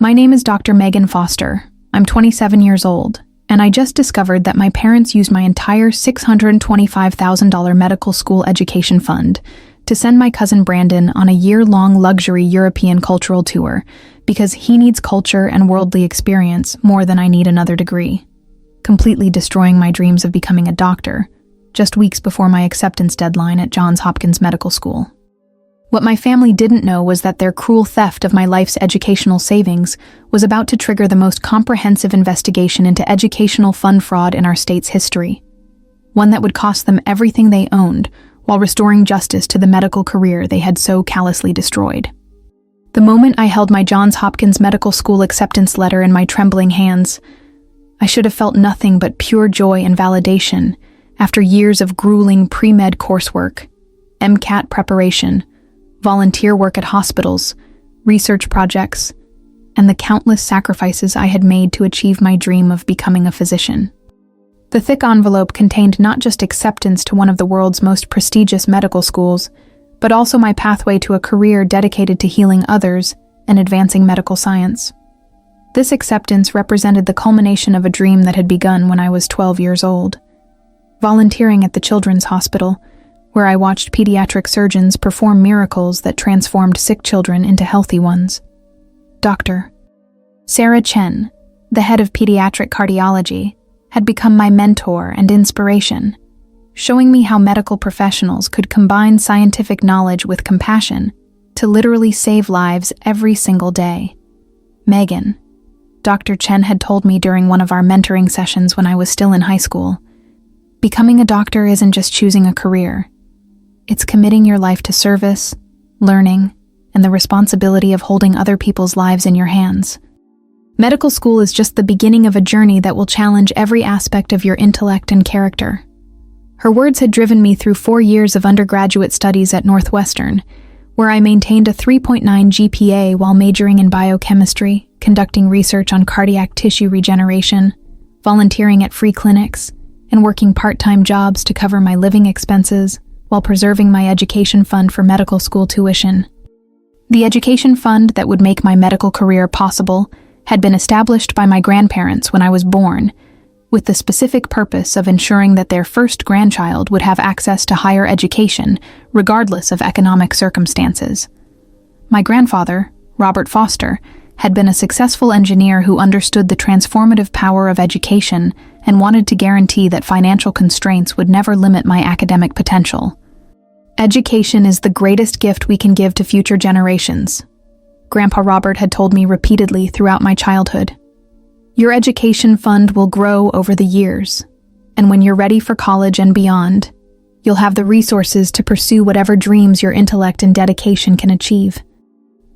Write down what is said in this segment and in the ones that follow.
My name is Dr. Megan Foster. I'm 27 years old, and I just discovered that my parents used my entire $625,000 medical school education fund to send my cousin Brandon on a year-long luxury European cultural tour because he needs culture and worldly experience more than I need another degree, completely destroying my dreams of becoming a doctor just weeks before my acceptance deadline at Johns Hopkins Medical School. What my family didn't know was that their cruel theft of my life's educational savings was about to trigger the most comprehensive investigation into educational fund fraud in our state's history, one that would cost them everything they owned while restoring justice to the medical career they had so callously destroyed. The moment I held my Johns Hopkins Medical School acceptance letter in my trembling hands, I should have felt nothing but pure joy and validation after years of grueling pre-med coursework, MCAT preparation, volunteer work at hospitals, research projects, and the countless sacrifices I had made to achieve my dream of becoming a physician. The thick envelope contained not just acceptance to one of the world's most prestigious medical schools, but also my pathway to a career dedicated to healing others and advancing medical science. This acceptance represented the culmination of a dream that had begun when I was 12 years old, volunteering at the Children's Hospital, where I watched pediatric surgeons perform miracles that transformed sick children into healthy ones. Dr. Sarah Chen, the head of pediatric cardiology, had become my mentor and inspiration, showing me how medical professionals could combine scientific knowledge with compassion to literally save lives every single day. Megan, Dr. Chen had told me during one of our mentoring sessions when I was still in high school, becoming a doctor isn't just choosing a career. It's committing your life to service, learning, and the responsibility of holding other people's lives in your hands. Medical school is just the beginning of a journey that will challenge every aspect of your intellect and character. Her words had driven me through 4 years of undergraduate studies at Northwestern, where I maintained a 3.9 GPA while majoring in biochemistry, conducting research on cardiac tissue regeneration, volunteering at free clinics, and working part-time jobs to cover my living expenses while preserving my education fund for medical school tuition. The education fund that would make my medical career possible had been established by my grandparents when I was born, with the specific purpose of ensuring that their first grandchild would have access to higher education, regardless of economic circumstances. My grandfather, Robert Foster, had been a successful engineer who understood the transformative power of education and wanted to guarantee that financial constraints would never limit my academic potential. Education is the greatest gift we can give to future generations, Grandpa Robert had told me repeatedly throughout my childhood. Your education fund will grow over the years, and when you're ready for college and beyond, you'll have the resources to pursue whatever dreams your intellect and dedication can achieve.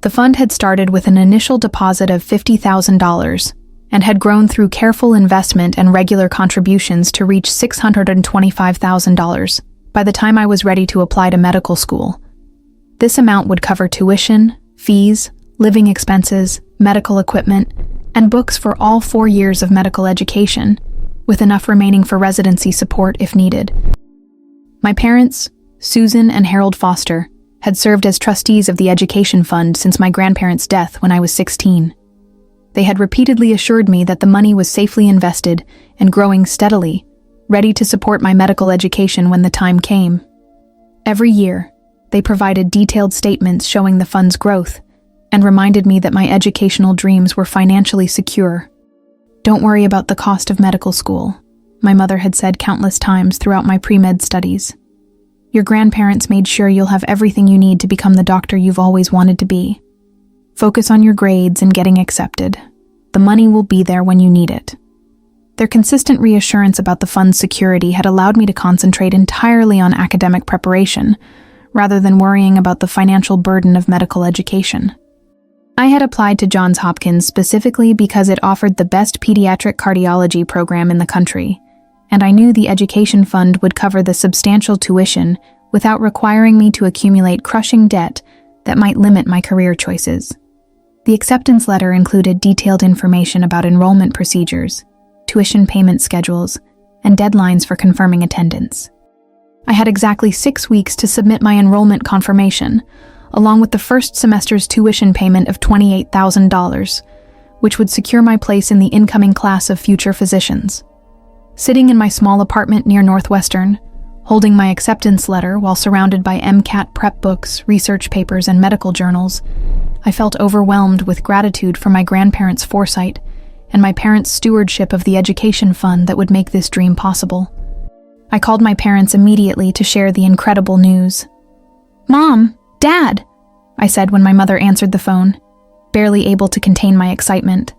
The fund had started with an initial deposit of $50,000 and had grown through careful investment and regular contributions to reach $625,000 by the time I was ready to apply to medical school. This amount would cover tuition, fees, living expenses, medical equipment, and books for all 4 years of medical education, with enough remaining for residency support if needed. My parents, Susan and Harold Foster, had served as trustees of the education fund since my grandparents' death when I was 16. They had repeatedly assured me that the money was safely invested and growing steadily, ready to support my medical education when the time came. Every year, they provided detailed statements showing the fund's growth and reminded me that my educational dreams were financially secure. "Don't worry about the cost of medical school," my mother had said countless times throughout my pre-med studies. "Your grandparents made sure you'll have everything you need to become the doctor you've always wanted to be. Focus on your grades and getting accepted. The money will be there when you need it." Their consistent reassurance about the fund's security had allowed me to concentrate entirely on academic preparation, rather than worrying about the financial burden of medical education. I had applied to Johns Hopkins specifically because it offered the best pediatric cardiology program in the country, and I knew the education fund would cover the substantial tuition without requiring me to accumulate crushing debt that might limit my career choices. The acceptance letter included detailed information about enrollment procedures, tuition payment schedules, and deadlines for confirming attendance. I had exactly 6 weeks to submit my enrollment confirmation, along with the first semester's tuition payment of $28,000, which would secure my place in the incoming class of future physicians. Sitting in my small apartment near Northwestern, holding my acceptance letter while surrounded by MCAT prep books, research papers, and medical journals, I felt overwhelmed with gratitude for my grandparents' foresight and my parents' stewardship of the education fund that would make this dream possible. I called my parents immediately to share the incredible news. "Mom, Dad," I said when my mother answered the phone, barely able to contain my excitement.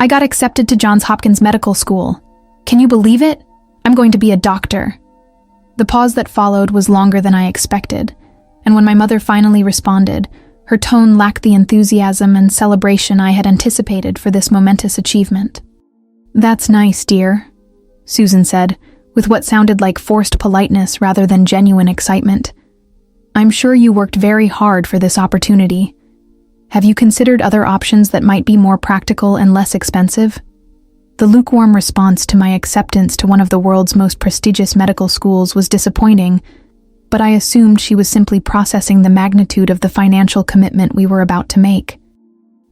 "I got accepted to Johns Hopkins Medical School. Can you believe it? I'm going to be a doctor." The pause that followed was longer than I expected, and when my mother finally responded, her tone lacked the enthusiasm and celebration I had anticipated for this momentous achievement. "That's nice, dear," Susan said, with what sounded like forced politeness rather than genuine excitement. "I'm sure you worked very hard for this opportunity. Have you considered other options that might be more practical and less expensive?" The lukewarm response to my acceptance to one of the world's most prestigious medical schools was disappointing, but I assumed she was simply processing the magnitude of the financial commitment we were about to make.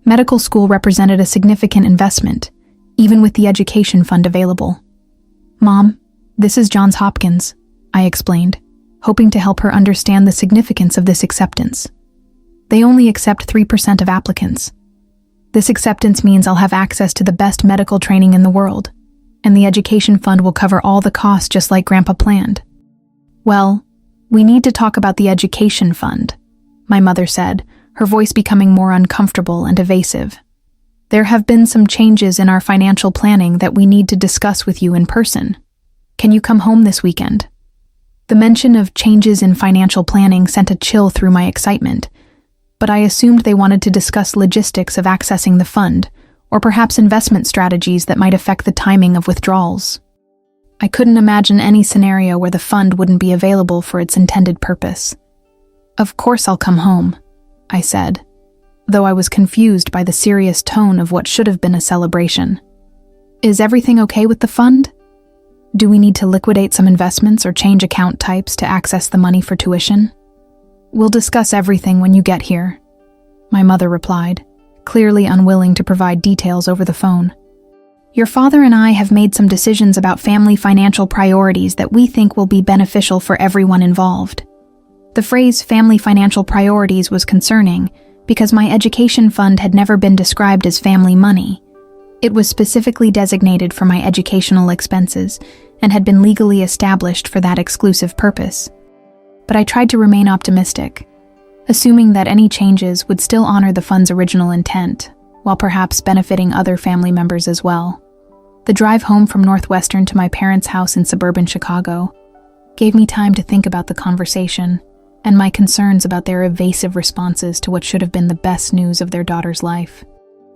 Medical school represented a significant investment, even with the education fund available. "Mom, this is Johns Hopkins," I explained, hoping to help her understand the significance of this acceptance. "They only accept 3% of applicants. This acceptance means I'll have access to the best medical training in the world, and the education fund will cover all the costs just like Grandpa planned." "Well, we need to talk about the education fund," my mother said, her voice becoming more uncomfortable and evasive. "There have been some changes in our financial planning that we need to discuss with you in person. Can you come home this weekend?" The mention of changes in financial planning sent a chill through my excitement, but I assumed they wanted to discuss logistics of accessing the fund, or perhaps investment strategies that might affect the timing of withdrawals. I couldn't imagine any scenario where the fund wouldn't be available for its intended purpose. "Of course I'll come home," I said, though I was confused by the serious tone of what should have been a celebration. "Is everything okay with the fund? Do we need to liquidate some investments or change account types to access the money for tuition?" "We'll discuss everything when you get here," my mother replied, clearly unwilling to provide details over the phone. "Your father and I have made some decisions about family financial priorities that we think will be beneficial for everyone involved." The phrase family financial priorities was concerning because my education fund had never been described as family money. It was specifically designated for my educational expenses and had been legally established for that exclusive purpose. But I tried to remain optimistic, assuming that any changes would still honor the fund's original intent, while perhaps benefiting other family members as well. The drive home from Northwestern to my parents' house in suburban Chicago gave me time to think about the conversation and my concerns about their evasive responses to what should have been the best news of their daughter's life.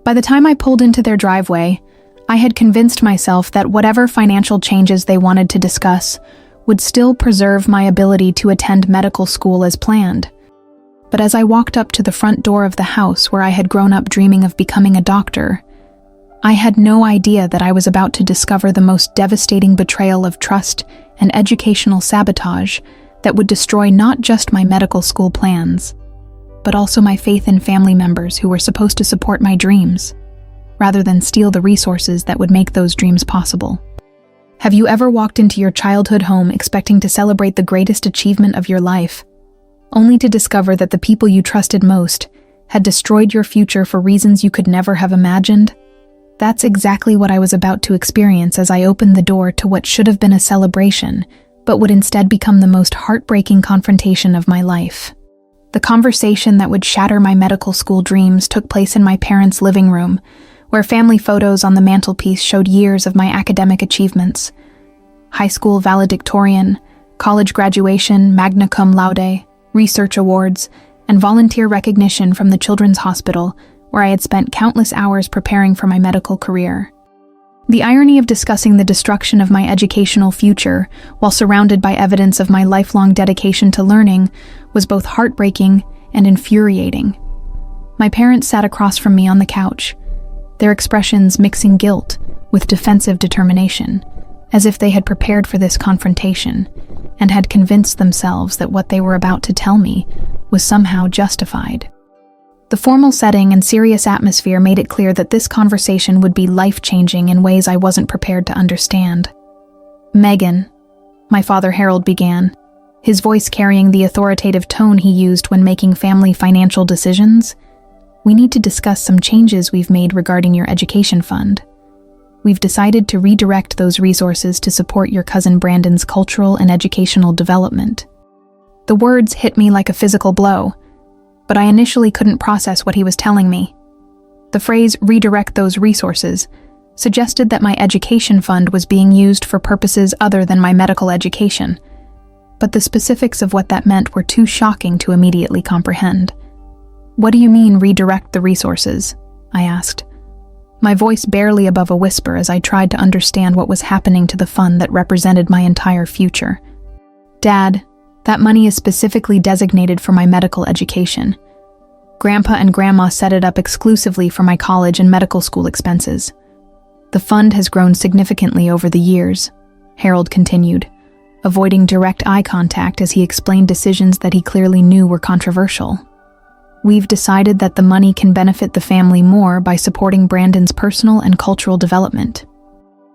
By the time I pulled into their driveway, I had convinced myself that whatever financial changes they wanted to discuss would still preserve my ability to attend medical school as planned. But as I walked up to the front door of the house where I had grown up dreaming of becoming a doctor, I had no idea that I was about to discover the most devastating betrayal of trust and educational sabotage that would destroy not just my medical school plans, but also my faith in family members who were supposed to support my dreams, rather than steal the resources that would make those dreams possible. Have you ever walked into your childhood home expecting to celebrate the greatest achievement of your life, only to discover that the people you trusted most had destroyed your future for reasons you could never have imagined? That's exactly what I was about to experience as I opened the door to what should have been a celebration, but would instead become the most heartbreaking confrontation of my life. The conversation that would shatter my medical school dreams took place in my parents' living room, where family photos on the mantelpiece showed years of my academic achievements. High school valedictorian, college graduation, magna cum laude, research awards, and volunteer recognition from the Children's Hospital, where I had spent countless hours preparing for my medical career. The irony of discussing the destruction of my educational future while surrounded by evidence of my lifelong dedication to learning was both heartbreaking and infuriating. My parents sat across from me on the couch, their expressions mixing guilt with defensive determination, as if they had prepared for this confrontation and had convinced themselves that what they were about to tell me was somehow justified. The formal setting and serious atmosphere made it clear that this conversation would be life-changing in ways I wasn't prepared to understand. "Megan," my father Harold began, his voice carrying the authoritative tone he used when making family financial decisions, "we need to discuss some changes we've made regarding your education fund. We've decided to redirect those resources to support your cousin Brandon's cultural and educational development." The words hit me like a physical blow, but I initially couldn't process what he was telling me. The phrase "redirect those resources" suggested that my education fund was being used for purposes other than my medical education, but the specifics of what that meant were too shocking to immediately comprehend. "What do you mean, redirect the resources?" I asked, my voice barely above a whisper as I tried to understand what was happening to the fund that represented my entire future. "Dad, that money is specifically designated for my medical education. Grandpa and Grandma set it up exclusively for my college and medical school expenses. The fund has grown significantly over the years," Harold continued, avoiding direct eye contact as he explained decisions that he clearly knew were controversial. "We've decided that the money can benefit the family more by supporting Brandon's personal and cultural development.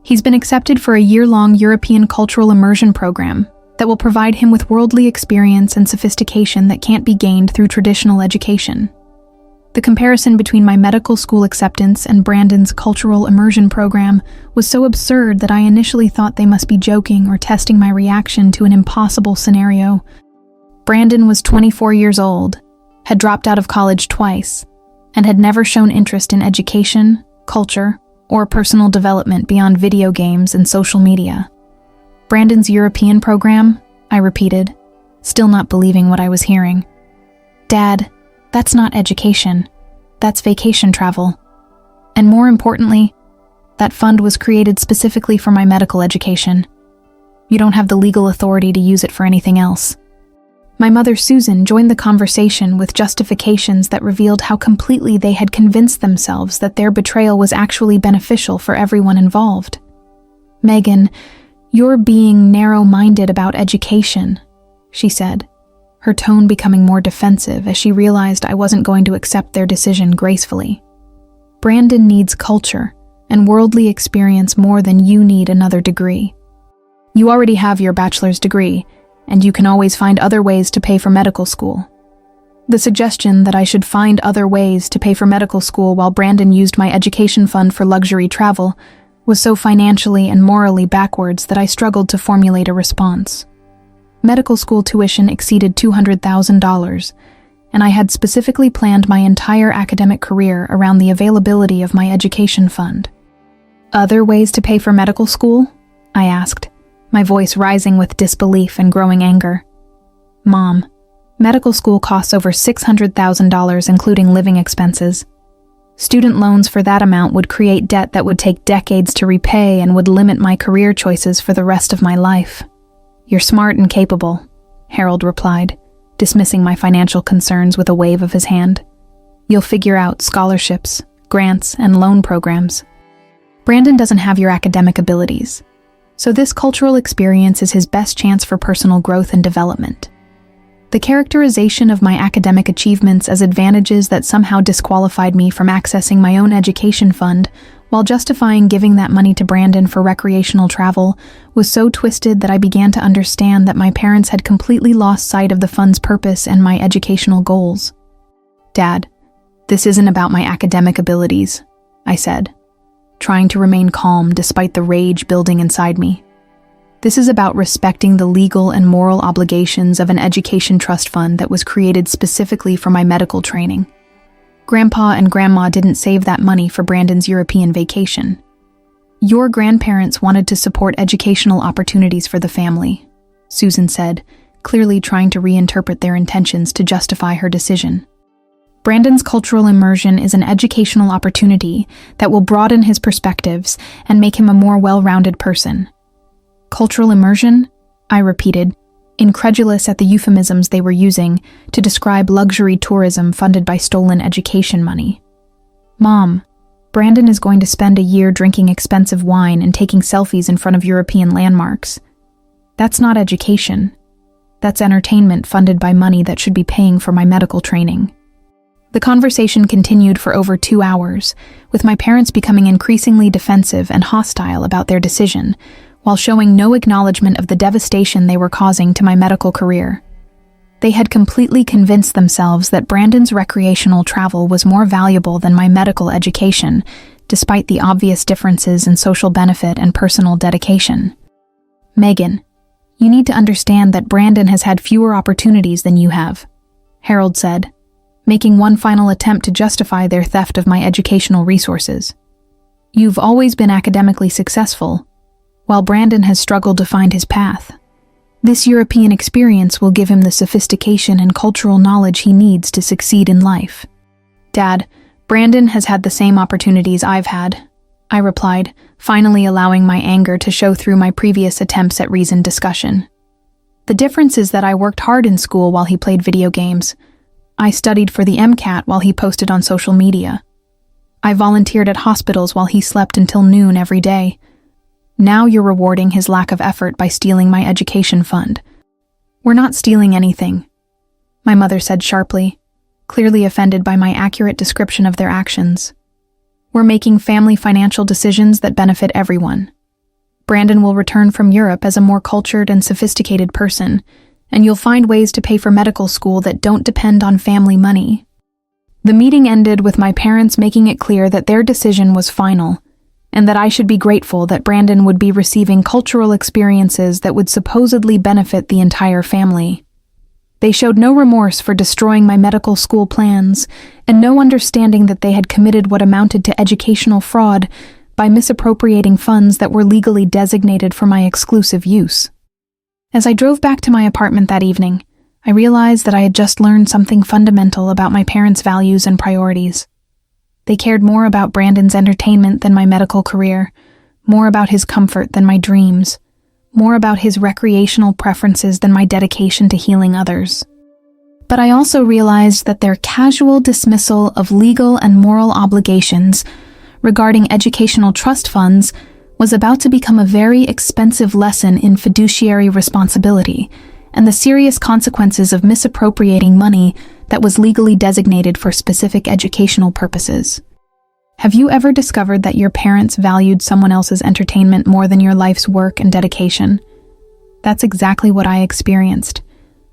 He's been accepted for a year-long European cultural immersion program that will provide him with worldly experience and sophistication that can't be gained through traditional education." The comparison between my medical school acceptance and Brandon's cultural immersion program was so absurd that I initially thought they must be joking or testing my reaction to an impossible scenario. Brandon was 24 years old, had dropped out of college twice, and had never shown interest in education, culture, or personal development beyond video games and social media. "Brandon's European program?" I repeated, still not believing what I was hearing. "Dad, that's not education. That's vacation travel. And more importantly, that fund was created specifically for my medical education. You don't have the legal authority to use it for anything else." My mother Susan joined the conversation with justifications that revealed how completely they had convinced themselves that their betrayal was actually beneficial for everyone involved. "Megan, you're being narrow-minded about education," she said, her tone becoming more defensive as she realized I wasn't going to accept their decision gracefully. "Brandon needs culture and worldly experience more than you need another degree. You already have your bachelor's degree, and you can always find other ways to pay for medical school." The suggestion that I should find other ways to pay for medical school while Brandon used my education fund for luxury travel was so financially and morally backwards that I struggled to formulate a response. Medical school tuition exceeded $200,000, and I had specifically planned my entire academic career around the availability of my education fund. "Other ways to pay for medical school?" I asked, my voice rising with disbelief and growing anger. "Mom, medical school costs over $600,000 including living expenses. Student loans for that amount would create debt that would take decades to repay and would limit my career choices for the rest of my life." "You're smart and capable," Harold replied, dismissing my financial concerns with a wave of his hand. "You'll figure out scholarships, grants, and loan programs. Brandon doesn't have your academic abilities, so this cultural experience is his best chance for personal growth and development." The characterization of my academic achievements as advantages that somehow disqualified me from accessing my own education fund while justifying giving that money to Brandon for recreational travel was so twisted that I began to understand that my parents had completely lost sight of the fund's purpose and my educational goals. "Dad, this isn't about my academic abilities," I said, trying to remain calm despite the rage building inside me. "This is about respecting the legal and moral obligations of an education trust fund that was created specifically for my medical training. Grandpa and Grandma didn't save that money for Brandon's European vacation. Your grandparents wanted to support educational opportunities for the family," Susan said, clearly trying to reinterpret their intentions to justify her decision. "Brandon's cultural immersion is an educational opportunity that will broaden his perspectives and make him a more well-rounded person." "Cultural immersion?" I repeated, incredulous at the euphemisms they were using to describe luxury tourism funded by stolen education money. "Mom, Brandon is going to spend a year drinking expensive wine and taking selfies in front of European landmarks. That's not education. That's entertainment funded by money that should be paying for my medical training." The conversation continued for over 2 hours, with my parents becoming increasingly defensive and hostile about their decision, while showing no acknowledgement of the devastation they were causing to my medical career. They had completely convinced themselves that Brandon's recreational travel was more valuable than my medical education, despite the obvious differences in social benefit and personal dedication. "Megan, you need to understand that Brandon has had fewer opportunities than you have," Harold said, making one final attempt to justify their theft of my educational resources. "You've always been academically successful, while Brandon has struggled to find his path. This European experience will give him the sophistication and cultural knowledge he needs to succeed in life." "Dad, Brandon has had the same opportunities I've had," I replied, finally allowing my anger to show through my previous attempts at reasoned discussion. "The difference is that I worked hard in school while he played video games. I studied for the MCAT while he posted on social media. I volunteered at hospitals while he slept until noon every day. Now you're rewarding his lack of effort by stealing my education fund." "We're not stealing anything," my mother said sharply, clearly offended by my accurate description of their actions. "We're making family financial decisions that benefit everyone. Brandon will return from Europe as a more cultured and sophisticated person, and you'll find ways to pay for medical school that don't depend on family money." The meeting ended with my parents making it clear that their decision was final, and that I should be grateful that Brandon would be receiving cultural experiences that would supposedly benefit the entire family. They showed no remorse for destroying my medical school plans, and no understanding that they had committed what amounted to educational fraud by misappropriating funds that were legally designated for my exclusive use. As I drove back to my apartment that evening, I realized that I had just learned something fundamental about my parents' values and priorities. They cared more about Brandon's entertainment than my medical career, more about his comfort than my dreams, more about his recreational preferences than my dedication to healing others. But I also realized that their casual dismissal of legal and moral obligations regarding educational trust funds was about to become a very expensive lesson in fiduciary responsibility and the serious consequences of misappropriating money that was legally designated for specific educational purposes. Have you ever discovered that your parents valued someone else's entertainment more than your life's work and dedication? That's exactly what I experienced,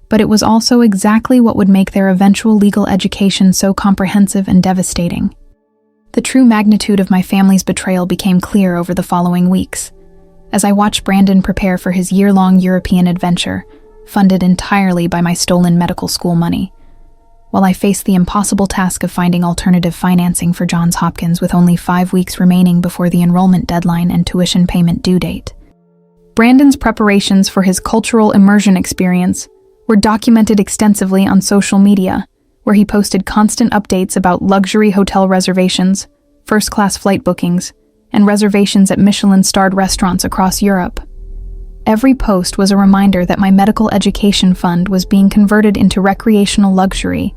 but it was also exactly what would make their eventual legal education so comprehensive and devastating. The true magnitude of my family's betrayal became clear over the following weeks, as I watched Brandon prepare for his year-long European adventure, funded entirely by my stolen medical school money, while I faced the impossible task of finding alternative financing for Johns Hopkins with only 5 weeks remaining before the enrollment deadline and tuition payment due date. Brandon's preparations for his cultural immersion experience were documented extensively on social media, where he posted constant updates about luxury hotel reservations, first-class flight bookings, and reservations at Michelin-starred restaurants across Europe. Every post was a reminder that my medical education fund was being converted into recreational luxury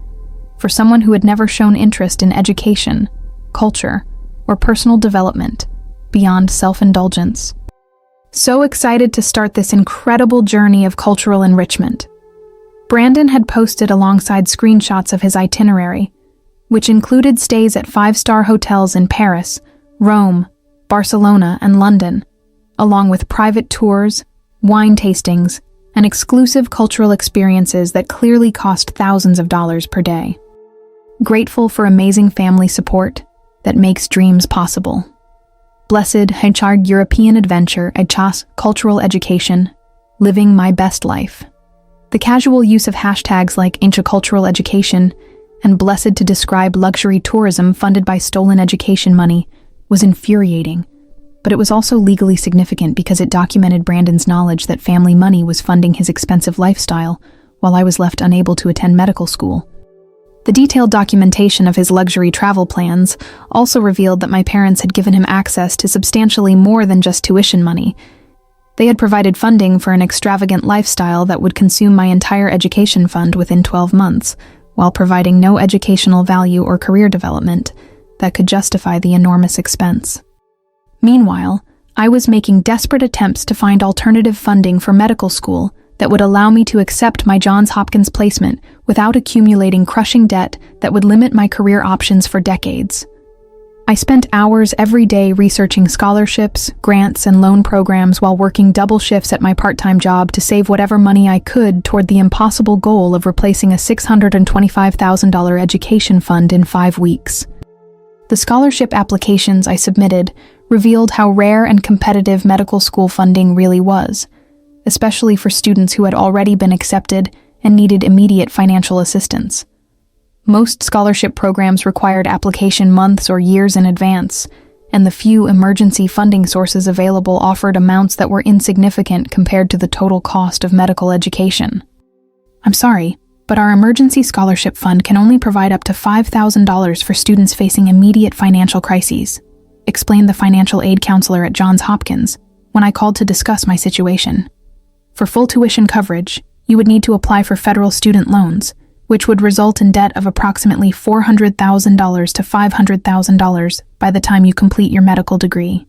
for someone who had never shown interest in education, culture, or personal development beyond self-indulgence. So excited to start this incredible journey of cultural enrichment, Brandon had posted alongside screenshots of his itinerary, which included stays at 5-star hotels in Paris, Rome, Barcelona, and London, along with private tours, wine tastings, and exclusive cultural experiences that clearly cost thousands of dollars per day. Grateful for amazing family support that makes dreams possible. Blessed Hechard European adventure Echas cultural education, living my best life. The casual use of hashtags like intercultural education and blessed to describe luxury tourism funded by stolen education money was infuriating, but it was also legally significant because it documented Brandon's knowledge that family money was funding his expensive lifestyle while I was left unable to attend medical school. The detailed documentation of his luxury travel plans also revealed that my parents had given him access to substantially more than just tuition money. They had provided funding for an extravagant lifestyle that would consume my entire education fund within 12 months, while providing no educational value or career development that could justify the enormous expense. Meanwhile, I was making desperate attempts to find alternative funding for medical school that would allow me to accept my Johns Hopkins placement without accumulating crushing debt that would limit my career options for decades. I spent hours every day researching scholarships, grants, and loan programs while working double shifts at my part-time job to save whatever money I could toward the impossible goal of replacing a $625,000 education fund in 5 weeks. The scholarship applications I submitted revealed how rare and competitive medical school funding really was, especially for students who had already been accepted and needed immediate financial assistance. Most scholarship programs required application months or years in advance, and the few emergency funding sources available offered amounts that were insignificant compared to the total cost of medical education. I'm sorry, but our emergency scholarship fund can only provide up to $5,000 for students facing immediate financial crises, explained the financial aid counselor at Johns Hopkins when I called to discuss my situation. For full tuition coverage, you would need to apply for federal student loans, which would result in debt of approximately $400,000 to $500,000 by the time you complete your medical degree.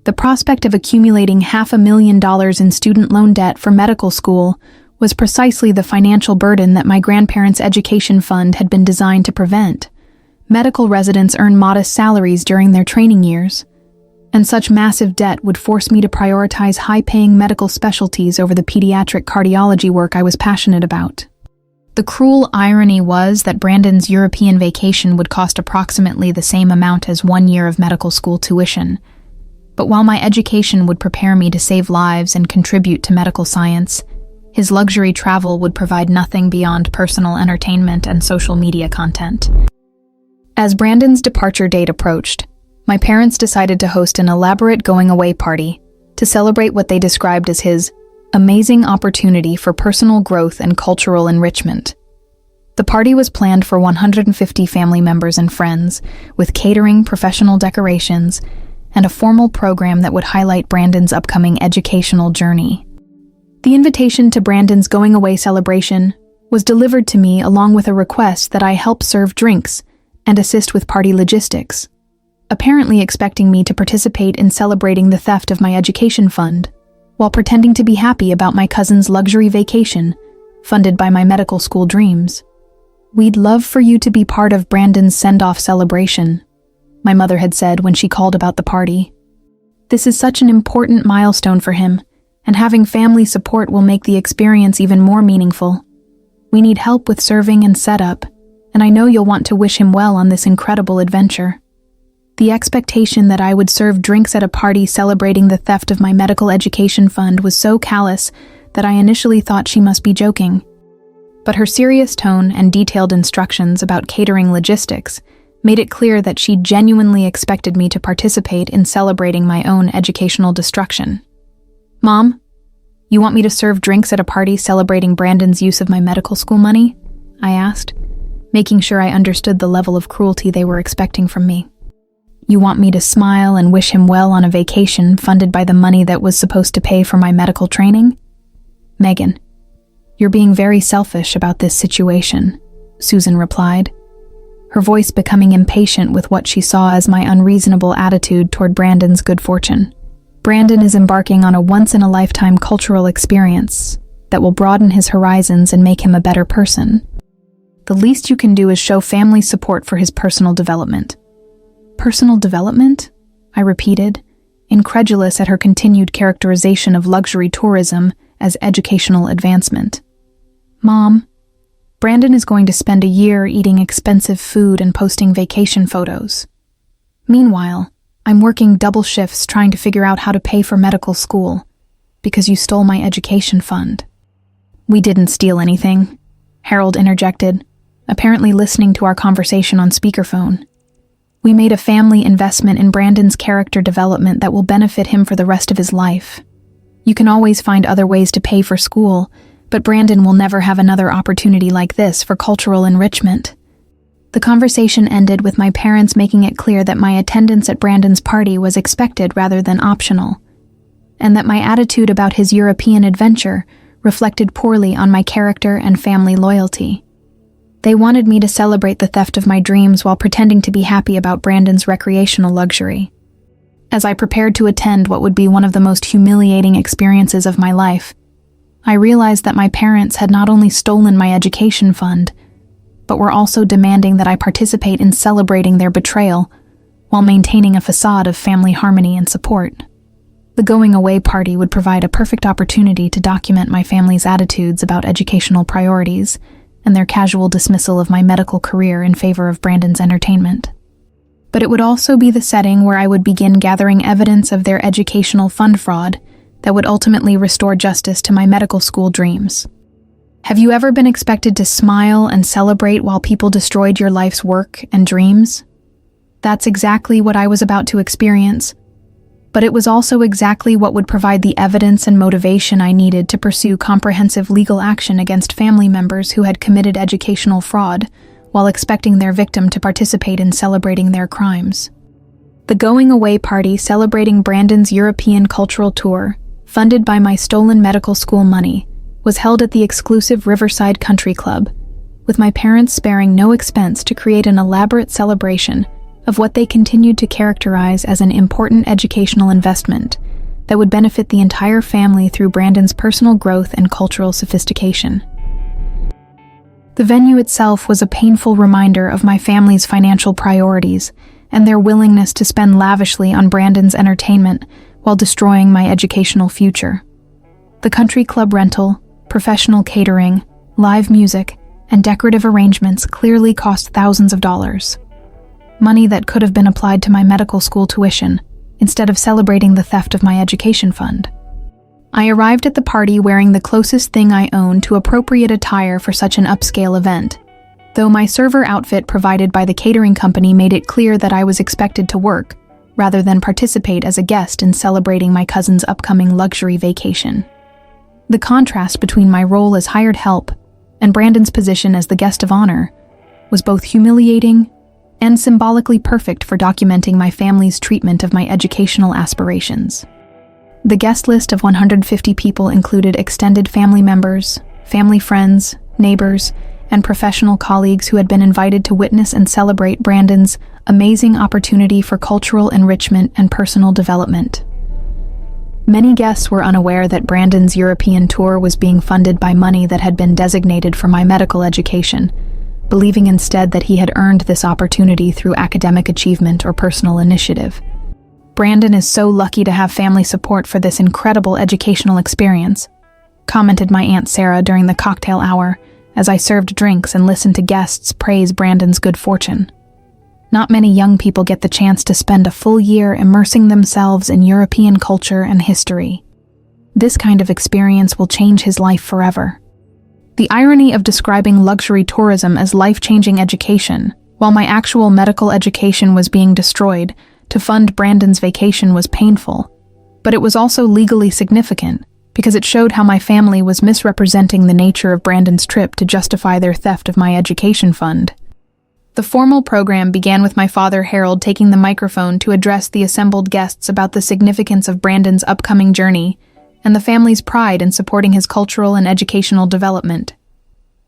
The prospect of accumulating $500,000 in student loan debt for medical school was precisely the financial burden that my grandparents' education fund had been designed to prevent. Medical residents earn modest salaries during their training years, and such massive debt would force me to prioritize high-paying medical specialties over the pediatric cardiology work I was passionate about. The cruel irony was that Brandon's European vacation would cost approximately the same amount as 1 year of medical school tuition. But while my education would prepare me to save lives and contribute to medical science, his luxury travel would provide nothing beyond personal entertainment and social media content. As Brandon's departure date approached, my parents decided to host an elaborate going-away party to celebrate what they described as his amazing opportunity for personal growth and cultural enrichment. The party was planned for 150 family members and friends, with catering, professional decorations, and a formal program that would highlight Brandon's upcoming educational journey. The invitation to Brandon's going-away celebration was delivered to me along with a request that I help serve drinks and assist with party logistics, apparently expecting me to participate in celebrating the theft of my education fund, while pretending to be happy about my cousin's luxury vacation, funded by my medical school dreams. "We'd love for you to be part of Brandon's send-off celebration," my mother had said when she called about the party. "This is such an important milestone for him, and having family support will make the experience even more meaningful. We need help with serving and setup, and I know you'll want to wish him well on this incredible adventure." The expectation that I would serve drinks at a party celebrating the theft of my medical education fund was so callous that I initially thought she must be joking. But her serious tone and detailed instructions about catering logistics made it clear that she genuinely expected me to participate in celebrating my own educational destruction. "Mom, you want me to serve drinks at a party celebrating Brandon's use of my medical school money?" I asked, making sure I understood the level of cruelty they were expecting from me. "You want me to smile and wish him well on a vacation funded by the money that was supposed to pay for my medical training? Megan, you're being very selfish about this situation," Susan replied, her voice becoming impatient with what she saw as my unreasonable attitude toward Brandon's good fortune. "Brandon is embarking on a once-in-a-lifetime cultural experience that will broaden his horizons and make him a better person. The least you can do is show family support for his personal development." "Personal development?" I repeated, incredulous at her continued characterization of luxury tourism as educational advancement. "Mom, Brandon is going to spend a year eating expensive food and posting vacation photos. Meanwhile, I'm working double shifts trying to figure out how to pay for medical school because you stole my education fund." "We didn't steal anything," Harold interjected, apparently listening to our conversation on speakerphone. "We made a family investment in Brandon's character development that will benefit him for the rest of his life. You can always find other ways to pay for school, but Brandon will never have another opportunity like this for cultural enrichment." The conversation ended with my parents making it clear that my attendance at Brandon's party was expected rather than optional, and that my attitude about his European adventure reflected poorly on my character and family loyalty. They wanted me to celebrate the theft of my dreams while pretending to be happy about Brandon's recreational luxury. As I prepared to attend what would be one of the most humiliating experiences of my life, I realized that my parents had not only stolen my education fund, but were also demanding that I participate in celebrating their betrayal while maintaining a facade of family harmony and support. The going-away party would provide a perfect opportunity to document my family's attitudes about educational priorities and their casual dismissal of my medical career in favor of Brandon's entertainment. But it would also be the setting where I would begin gathering evidence of their educational fund fraud that would ultimately restore justice to my medical school dreams. Have you ever been expected to smile and celebrate while people destroyed your life's work and dreams? That's exactly what I was about to experience, but it was also exactly what would provide the evidence and motivation I needed to pursue comprehensive legal action against family members who had committed educational fraud while expecting their victim to participate in celebrating their crimes. The going-away party celebrating Brandon's European cultural tour, funded by my stolen medical school money, was held at the exclusive Riverside Country Club, with my parents sparing no expense to create an elaborate celebration of what they continued to characterize as an important educational investment that would benefit the entire family through Brandon's personal growth and cultural sophistication. The venue itself was a painful reminder of my family's financial priorities and their willingness to spend lavishly on Brandon's entertainment while destroying my educational future. The country club rental, professional catering, live music, and decorative arrangements clearly cost thousands of dollars. Money that could have been applied to my medical school tuition, instead of celebrating the theft of my education fund. I arrived at the party wearing the closest thing I owned to appropriate attire for such an upscale event, though my server outfit provided by the catering company made it clear that I was expected to work, rather than participate as a guest in celebrating my cousin's upcoming luxury vacation. The contrast between my role as hired help and Brandon's position as the guest of honor was both humiliating and symbolically perfect for documenting my family's treatment of my educational aspirations. The guest list of 150 people included extended family members, family friends, neighbors, and professional colleagues who had been invited to witness and celebrate Brandon's amazing opportunity for cultural enrichment and personal development. Many guests were unaware that Brandon's European tour was being funded by money that had been designated for my medical education, believing instead that he had earned this opportunity through academic achievement or personal initiative. "Brandon is so lucky to have family support for this incredible educational experience," commented my Aunt Sarah during the cocktail hour as I served drinks and listened to guests praise Brandon's good fortune. Not many young people get the chance to spend a full year immersing themselves in European culture and history. This kind of experience will change his life forever. The irony of describing luxury tourism as life-changing education, while my actual medical education was being destroyed to fund Brandon's vacation, was painful, but it was also legally significant because it showed how my family was misrepresenting the nature of Brandon's trip to justify their theft of my education fund. The formal program began with my father Harold taking the microphone to address the assembled guests about the significance of Brandon's upcoming journey and the family's pride in supporting his cultural and educational development.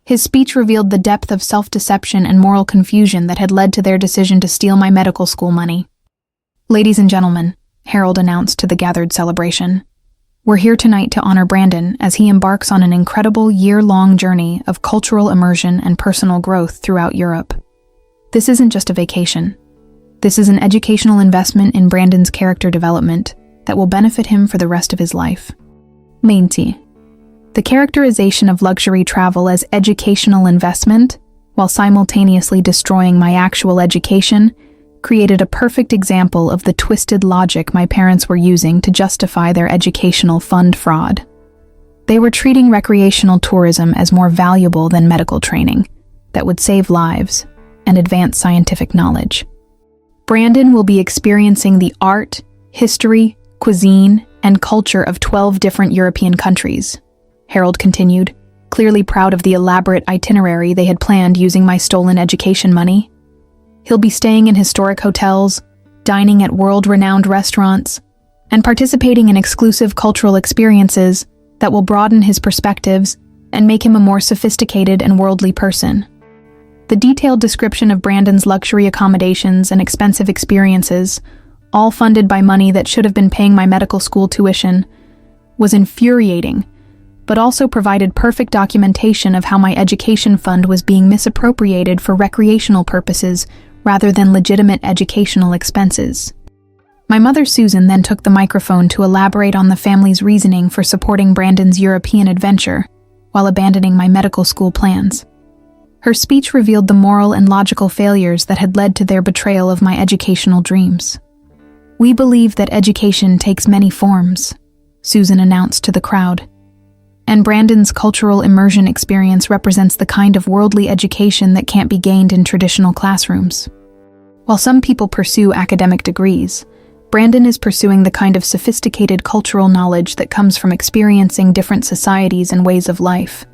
His speech revealed the depth of self-deception and moral confusion that had led to their decision to steal my medical school money. "Ladies and gentlemen," Harold announced to the gathered celebration, "we're here tonight to honor Brandon as he embarks on an incredible year-long journey of cultural immersion and personal growth throughout Europe. This isn't just a vacation. This is an educational investment in Brandon's character development that will benefit him for the rest of his life." Mainti. The characterization of luxury travel as educational investment, while simultaneously destroying my actual education, created a perfect example of the twisted logic my parents were using to justify their educational fund fraud. They were treating recreational tourism as more valuable than medical training that would save lives and advance scientific knowledge. Brandon will be experiencing the art, history, cuisine, and culture of 12 different European countries, Harold continued, clearly proud of the elaborate itinerary they had planned using my stolen education money. He'll be staying in historic hotels, dining at world-renowned restaurants, and participating in exclusive cultural experiences that will broaden his perspectives and make him a more sophisticated and worldly person. The detailed description of Brandon's luxury accommodations and expensive experiences, all funded by money that should have been paying my medical school tuition, was infuriating, but also provided perfect documentation of how my education fund was being misappropriated for recreational purposes rather than legitimate educational expenses. My mother, Susan, then took the microphone to elaborate on the family's reasoning for supporting Brandon's European adventure while abandoning my medical school plans. Her speech revealed the moral and logical failures that had led to their betrayal of my educational dreams. "We believe that education takes many forms," Susan announced to the crowd. "And Brandon's cultural immersion experience represents the kind of worldly education that can't be gained in traditional classrooms. While some people pursue academic degrees, Brandon is pursuing the kind of sophisticated cultural knowledge that comes from experiencing different societies and ways of life."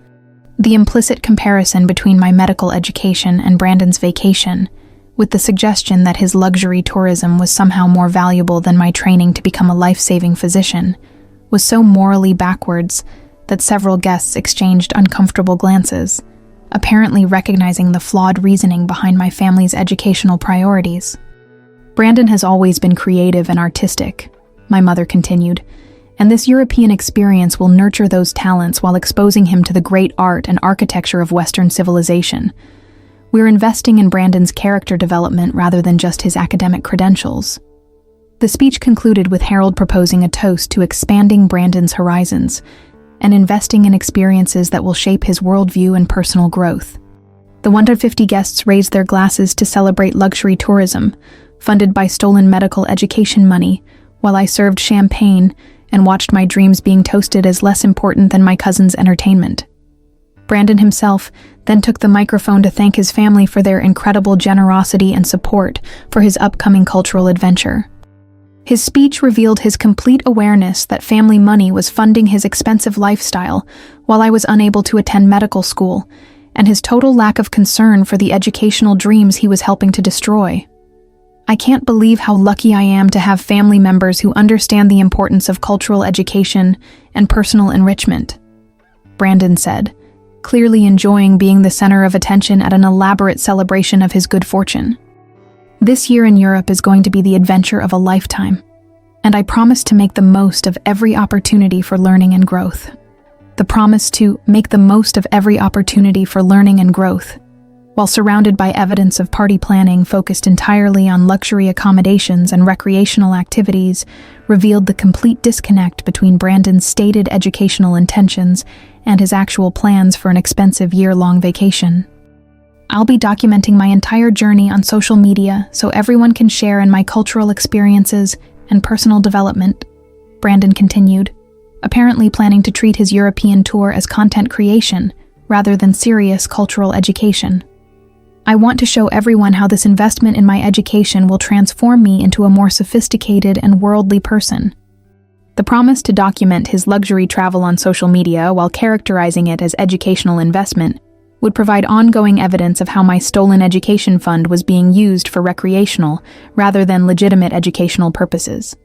The implicit comparison between my medical education and Brandon's vacation, with the suggestion that his luxury tourism was somehow more valuable than my training to become a life-saving physician, was so morally backwards that several guests exchanged uncomfortable glances, apparently recognizing the flawed reasoning behind my family's educational priorities. "Brandon has always been creative and artistic," my mother continued, "and this European experience will nurture those talents while exposing him to the great art and architecture of Western civilization. We're investing in Brandon's character development rather than just his academic credentials." The speech concluded with Harold proposing a toast to expanding Brandon's horizons and investing in experiences that will shape his worldview and personal growth. The 150 guests raised their glasses to celebrate luxury tourism, funded by stolen medical education money, while I served champagne and watched my dreams being toasted as less important than my cousin's entertainment. Brandon himself then took the microphone to thank his family for their incredible generosity and support for his upcoming cultural adventure. His speech revealed his complete awareness that family money was funding his expensive lifestyle while I was unable to attend medical school, and his total lack of concern for the educational dreams he was helping to destroy. "I can't believe how lucky I am to have family members who understand the importance of cultural education and personal enrichment," Brandon said, clearly enjoying being the center of attention at an elaborate celebration of his good fortune. "This year in Europe is going to be the adventure of a lifetime, and I promise to make the most of every opportunity for learning and growth." The promise to make the most of every opportunity for learning and growth, while surrounded by evidence of party planning focused entirely on luxury accommodations and recreational activities, revealed the complete disconnect between Brandon's stated educational intentions and his actual plans for an expensive year-long vacation. "I'll be documenting my entire journey on social media so everyone can share in my cultural experiences and personal development," Brandon continued, apparently planning to treat his European tour as content creation rather than serious cultural education. "I want to show everyone how this investment in my education will transform me into a more sophisticated and worldly person." The promise to document his luxury travel on social media while characterizing it as educational investment would provide ongoing evidence of how my stolen education fund was being used for recreational rather than legitimate educational purposes.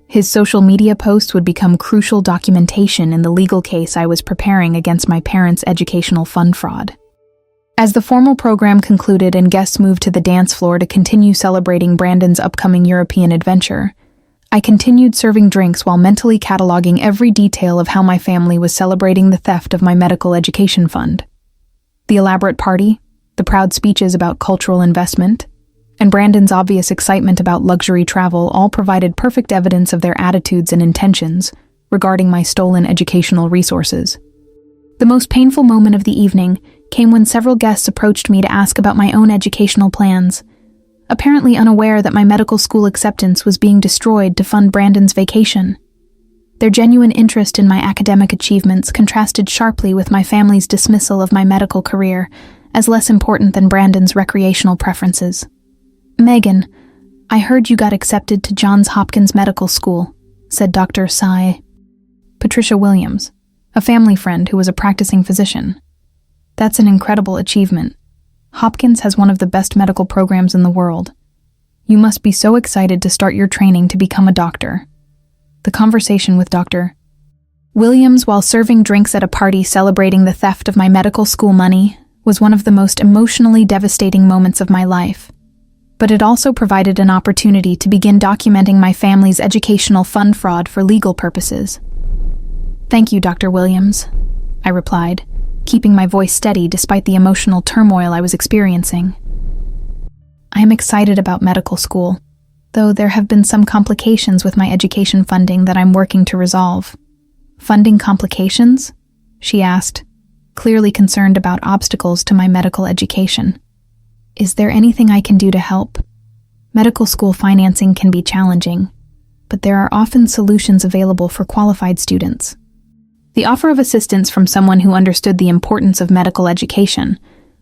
His social media posts would become crucial documentation in the legal case I was preparing against my parents' educational fund fraud. As the formal program concluded and guests moved to the dance floor to continue celebrating Brandon's upcoming European adventure, I continued serving drinks while mentally cataloging every detail of how my family was celebrating the theft of my medical education fund. The elaborate party, the proud speeches about cultural investment, and Brandon's obvious excitement about luxury travel all provided perfect evidence of their attitudes and intentions regarding my stolen educational resources. The most painful moment of the evening came when several guests approached me to ask about my own educational plans, apparently unaware that my medical school acceptance was being destroyed to fund Brandon's vacation. Their genuine interest in my academic achievements contrasted sharply with my family's dismissal of my medical career as less important than Brandon's recreational preferences. "Megan, I heard you got accepted to Johns Hopkins Medical School," said Dr. Patricia Williams, a family friend who was a practicing physician. "That's an incredible achievement. Hopkins has one of the best medical programs in the world. You must be so excited to start your training to become a doctor." The conversation with Dr. Williams while serving drinks at a party celebrating the theft of my medical school money was one of the most emotionally devastating moments of my life. But it also provided an opportunity to begin documenting my family's educational fund fraud for legal purposes. "Thank you, Dr. Williams," I replied, keeping my voice steady despite the emotional turmoil I was experiencing. I am excited about medical school, though there have been some complications with my education funding that I'm working to resolve. Funding complications? She asked, clearly concerned about obstacles to my medical education. Is there anything I can do to help? Medical school financing can be challenging, but there are often solutions available for qualified students. The offer of assistance from someone who understood the importance of medical education,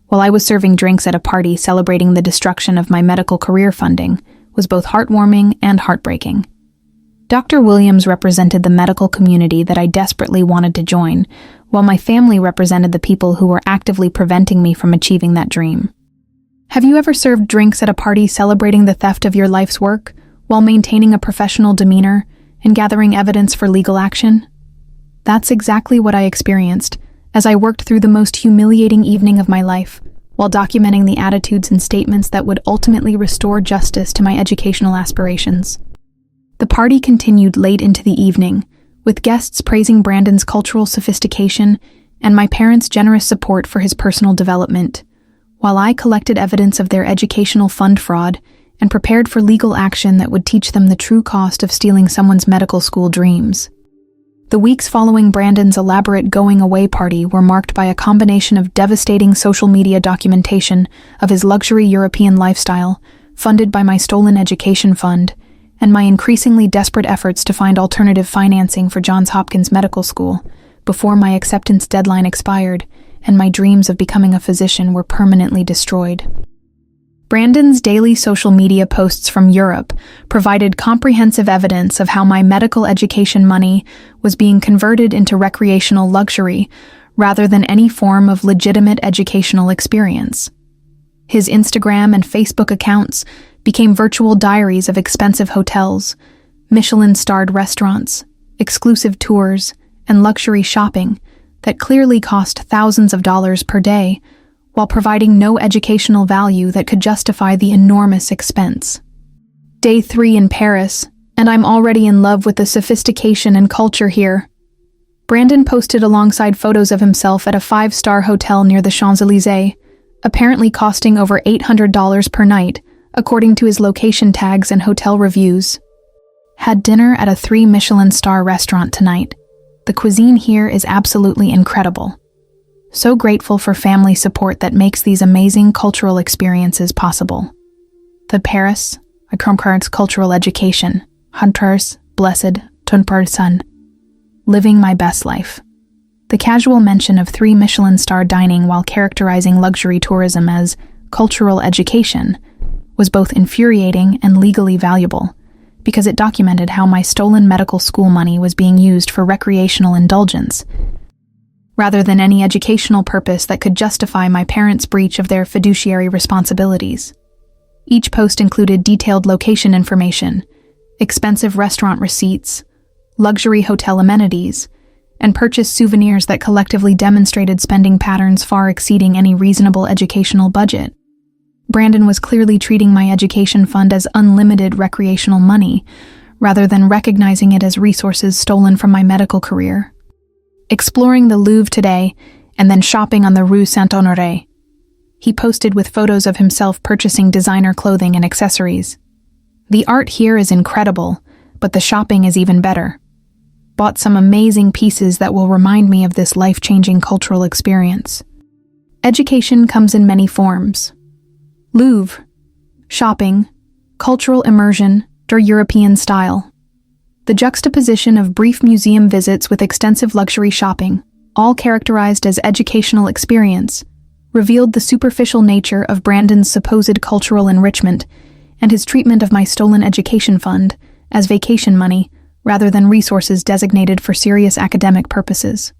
while I was serving drinks at a party celebrating the destruction of my medical career funding, was both heartwarming and heartbreaking. Dr. Williams represented the medical community that I desperately wanted to join, while my family represented the people who were actively preventing me from achieving that dream. Have you ever served drinks at a party celebrating the theft of your life's work, while maintaining a professional demeanor and gathering evidence for legal action? That's exactly what I experienced as I worked through the most humiliating evening of my life, while documenting the attitudes and statements that would ultimately restore justice to my educational aspirations. The party continued late into the evening, with guests praising Brandon's cultural sophistication and my parents' generous support for his personal development, while I collected evidence of their educational fund fraud and prepared for legal action that would teach them the true cost of stealing someone's medical school dreams. The weeks following Brandon's elaborate going-away party were marked by a combination of devastating social media documentation of his luxury European lifestyle, funded by my stolen education fund, and my increasingly desperate efforts to find alternative financing for Johns Hopkins Medical School before my acceptance deadline expired and my dreams of becoming a physician were permanently destroyed. Brandon's daily social media posts from Europe provided comprehensive evidence of how my medical education money was being converted into recreational luxury rather than any form of legitimate educational experience. His Instagram and Facebook accounts became virtual diaries of expensive hotels, Michelin-starred restaurants, exclusive tours, and luxury shopping that clearly cost thousands of dollars per day, while providing no educational value that could justify the enormous expense. Day 3 in Paris, and I'm already in love with the sophistication and culture here. Brandon posted alongside photos of himself at a 5-star hotel near the Champs-Élysées, apparently costing over $800 per night, according to his location tags and hotel reviews. Had dinner at a 3 Michelin star restaurant tonight. The cuisine here is absolutely incredible. So grateful for family support that makes these amazing cultural experiences possible. The Paris, Acromcards cultural education, Hunters, blessed, Tunparsan. Living my best life. The casual mention of 3 Michelin star dining while characterizing luxury tourism as cultural education was both infuriating and legally valuable, because it documented how my stolen medical school money was being used for recreational indulgence, rather than any educational purpose that could justify my parents' breach of their fiduciary responsibilities. Each post included detailed location information, expensive restaurant receipts, luxury hotel amenities, and purchased souvenirs that collectively demonstrated spending patterns far exceeding any reasonable educational budget. Brandon was clearly treating my education fund as unlimited recreational money, rather than recognizing it as resources stolen from my medical career. Exploring the Louvre today, and then shopping on the Rue Saint-Honoré. He posted with photos of himself purchasing designer clothing and accessories. The art here is incredible, but the shopping is even better. Bought some amazing pieces that will remind me of this life-changing cultural experience. Education comes in many forms. Louvre, shopping, cultural immersion, or European style. The juxtaposition of brief museum visits with extensive luxury shopping, all characterized as educational experience, revealed the superficial nature of Brandon's supposed cultural enrichment and his treatment of my stolen education fund as vacation money rather than resources designated for serious academic purposes.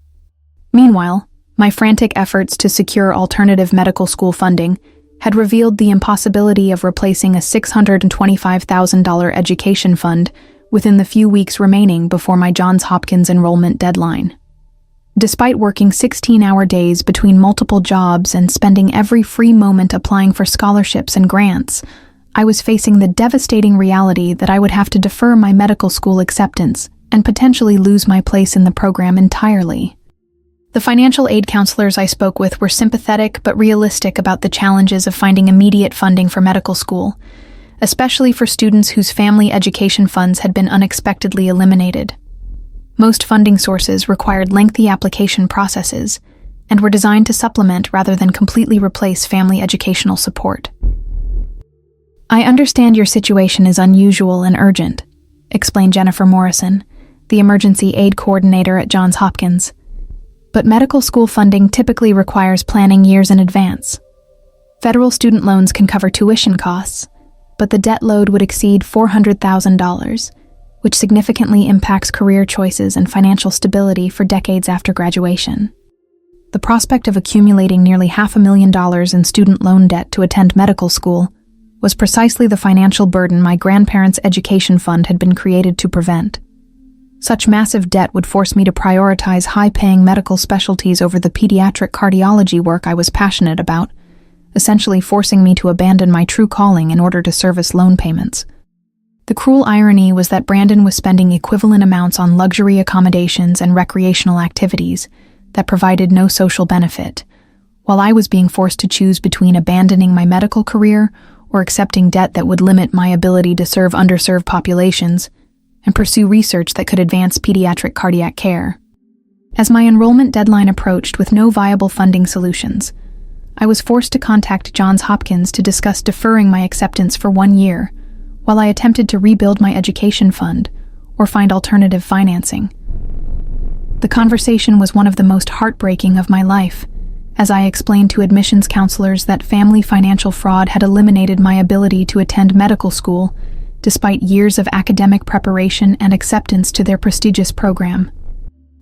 Meanwhile, my frantic efforts to secure alternative medical school funding had revealed the impossibility of replacing a $625,000 education fund within the few weeks remaining before my Johns Hopkins enrollment deadline. Despite working 16-hour days between multiple jobs and spending every free moment applying for scholarships and grants, I was facing the devastating reality that I would have to defer my medical school acceptance and potentially lose my place in the program entirely. The financial aid counselors I spoke with were sympathetic but realistic about the challenges of finding immediate funding for medical school, especially for students whose family education funds had been unexpectedly eliminated. Most funding sources required lengthy application processes and were designed to supplement rather than completely replace family educational support. "I understand your situation is unusual and urgent," explained Jennifer Morrison, the emergency aid coordinator at Johns Hopkins. "But medical school funding typically requires planning years in advance. Federal student loans can cover tuition costs, but the debt load would exceed $400,000, which significantly impacts career choices and financial stability for decades after graduation. The prospect of accumulating nearly $500,000 in student loan debt to attend medical school was precisely the financial burden my grandparents' education fund had been created to prevent. Such massive debt would force me to prioritize high-paying medical specialties over the pediatric cardiology work I was passionate about, essentially forcing me to abandon my true calling in order to service loan payments. The cruel irony was that Brandon was spending equivalent amounts on luxury accommodations and recreational activities that provided no social benefit, while I was being forced to choose between abandoning my medical career or accepting debt that would limit my ability to serve underserved populations and pursue research that could advance pediatric cardiac care. As my enrollment deadline approached with no viable funding solutions, I was forced to contact Johns Hopkins to discuss deferring my acceptance for 1 year, while I attempted to rebuild my education fund or find alternative financing. The conversation was one of the most heartbreaking of my life, as I explained to admissions counselors that family financial fraud had eliminated my ability to attend medical school despite years of academic preparation and acceptance to their prestigious program.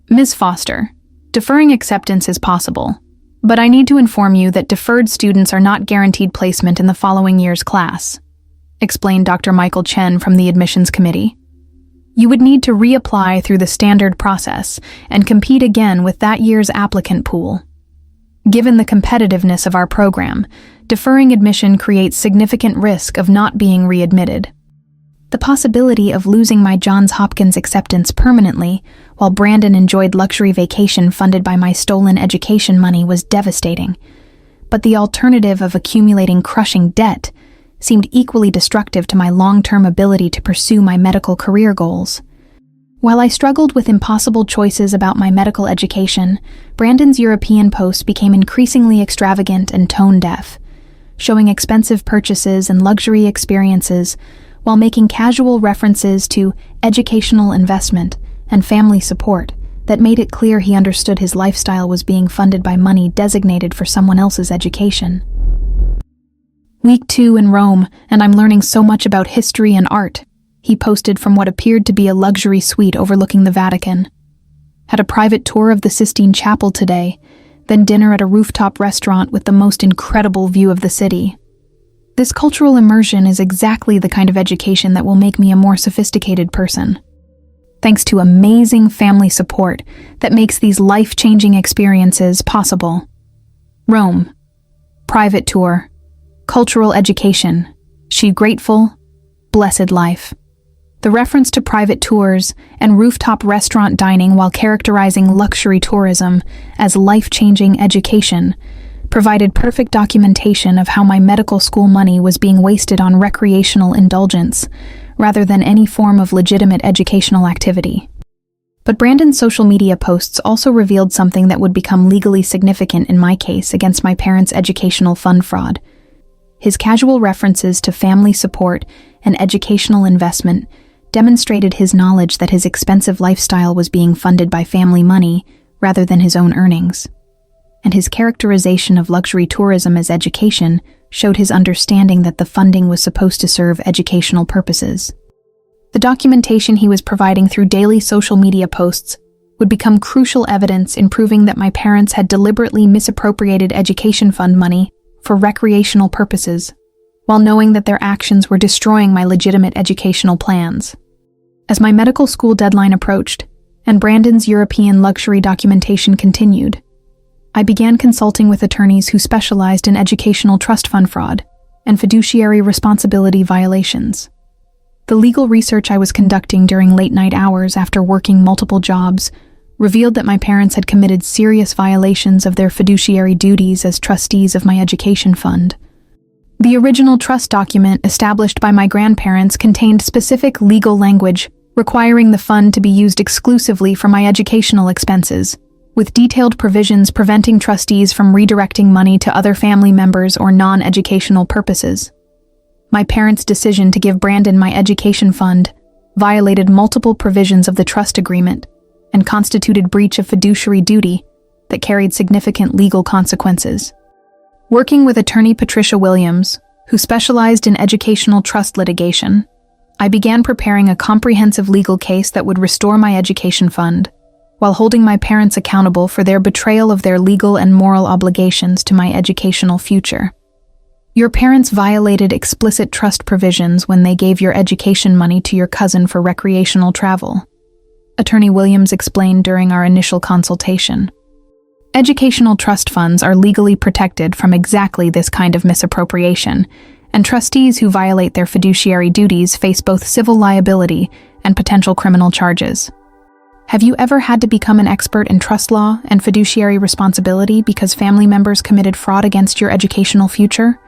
"Ms. Foster, deferring acceptance is possible, but I need to inform you that deferred students are not guaranteed placement in the following year's class," explained Dr. Michael Chen from the admissions committee. "You would need to reapply through the standard process and compete again with that year's applicant pool. Given the competitiveness of our program, deferring admission creates significant risk of not being readmitted. The possibility of losing my Johns Hopkins acceptance permanently while Brandon enjoyed luxury vacation funded by my stolen education money was devastating, but the alternative of accumulating crushing debt seemed equally destructive to my long-term ability to pursue my medical career goals. While I struggled with impossible choices about my medical education, Brandon's European posts became increasingly extravagant and tone-deaf, showing expensive purchases and luxury experiences while making casual references to educational investment and family support that made it clear he understood his lifestyle was being funded by money designated for someone else's education. "Week 2 in Rome, and I'm learning so much about history and art," he posted from what appeared to be a luxury suite overlooking the Vatican. "Had a private tour of the Sistine Chapel today, then dinner at a rooftop restaurant with the most incredible view of the city. This cultural immersion is exactly the kind of education that will make me a more sophisticated person. Thanks to amazing family support that makes these life-changing experiences possible. Rome. Private tour. Cultural education. She grateful. Blessed life." The reference to private tours and rooftop restaurant dining while characterizing luxury tourism as life-changing education provided perfect documentation of how my medical school money was being wasted on recreational indulgence rather than any form of legitimate educational activity. But Brandon's social media posts also revealed something that would become legally significant in my case against my parents' educational fund fraud. His casual references to family support and educational investment demonstrated his knowledge that his expensive lifestyle was being funded by family money rather than his own earnings. And his characterization of luxury tourism as education showed his understanding that the funding was supposed to serve educational purposes. The documentation he was providing through daily social media posts would become crucial evidence in proving that my parents had deliberately misappropriated education fund money for recreational purposes, while knowing that their actions were destroying my legitimate educational plans. As my medical school deadline approached, and Brandon's European luxury documentation continued, I began consulting with attorneys who specialized in educational trust fund fraud and fiduciary responsibility violations. The legal research I was conducting during late-night hours after working multiple jobs revealed that my parents had committed serious violations of their fiduciary duties as trustees of my education fund. The original trust document established by my grandparents contained specific legal language requiring the fund to be used exclusively for my educational expenses, with detailed provisions preventing trustees from redirecting money to other family members or non-educational purposes. My parents' decision to give Brandon my education fund violated multiple provisions of the trust agreement and constituted breach of fiduciary duty that carried significant legal consequences. Working with attorney Patricia Williams, who specialized in educational trust litigation, I began preparing a comprehensive legal case that would restore my education fund, while holding my parents accountable for their betrayal of their legal and moral obligations to my educational future. Your parents violated explicit trust provisions when they gave your education money to your cousin for recreational travel, Attorney Williams explained during our initial consultation. Educational trust funds are legally protected from exactly this kind of misappropriation, and trustees who violate their fiduciary duties face both civil liability and potential criminal charges. Have you ever had to become an expert in trust law and fiduciary responsibility because family members committed fraud against your educational future?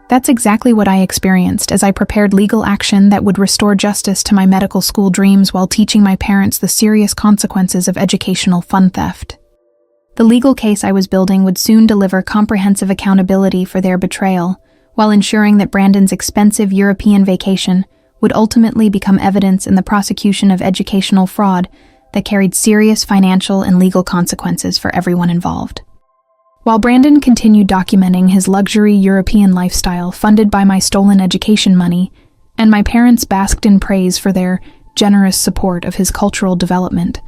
That's exactly what I experienced as I prepared legal action that would restore justice to my medical school dreams while teaching my parents the serious consequences of educational fund theft. The legal case I was building would soon deliver comprehensive accountability for their betrayal, while ensuring that Brandon's expensive European vacation would ultimately become evidence in the prosecution of educational fraud that carried serious financial and legal consequences for everyone involved. While Brandon continued documenting his luxury European lifestyle funded by my stolen education money, and my parents basked in praise for their generous support of his cultural development,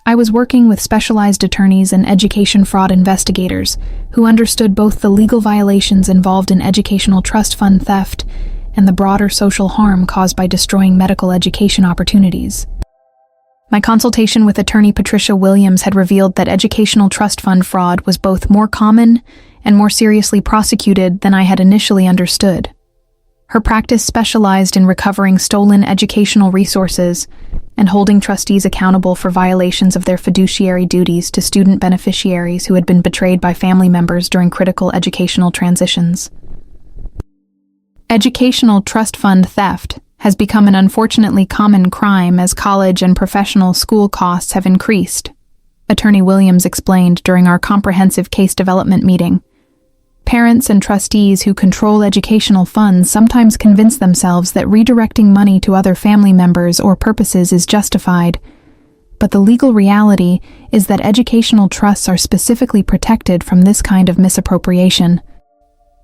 I was working with specialized attorneys and education fraud investigators who understood both the legal violations involved in educational trust fund theft and the broader social harm caused by destroying medical education opportunities. My consultation with attorney Patricia Williams had revealed that educational trust fund fraud was both more common and more seriously prosecuted than I had initially understood. Her practice specialized in recovering stolen educational resources and holding trustees accountable for violations of their fiduciary duties to student beneficiaries who had been betrayed by family members during critical educational transitions. Educational trust fund theft has become an unfortunately common crime as college and professional school costs have increased, Attorney Williams explained during our comprehensive case development meeting. Parents and trustees who control educational funds sometimes convince themselves that redirecting money to other family members or purposes is justified, but the legal reality is that educational trusts are specifically protected from this kind of misappropriation.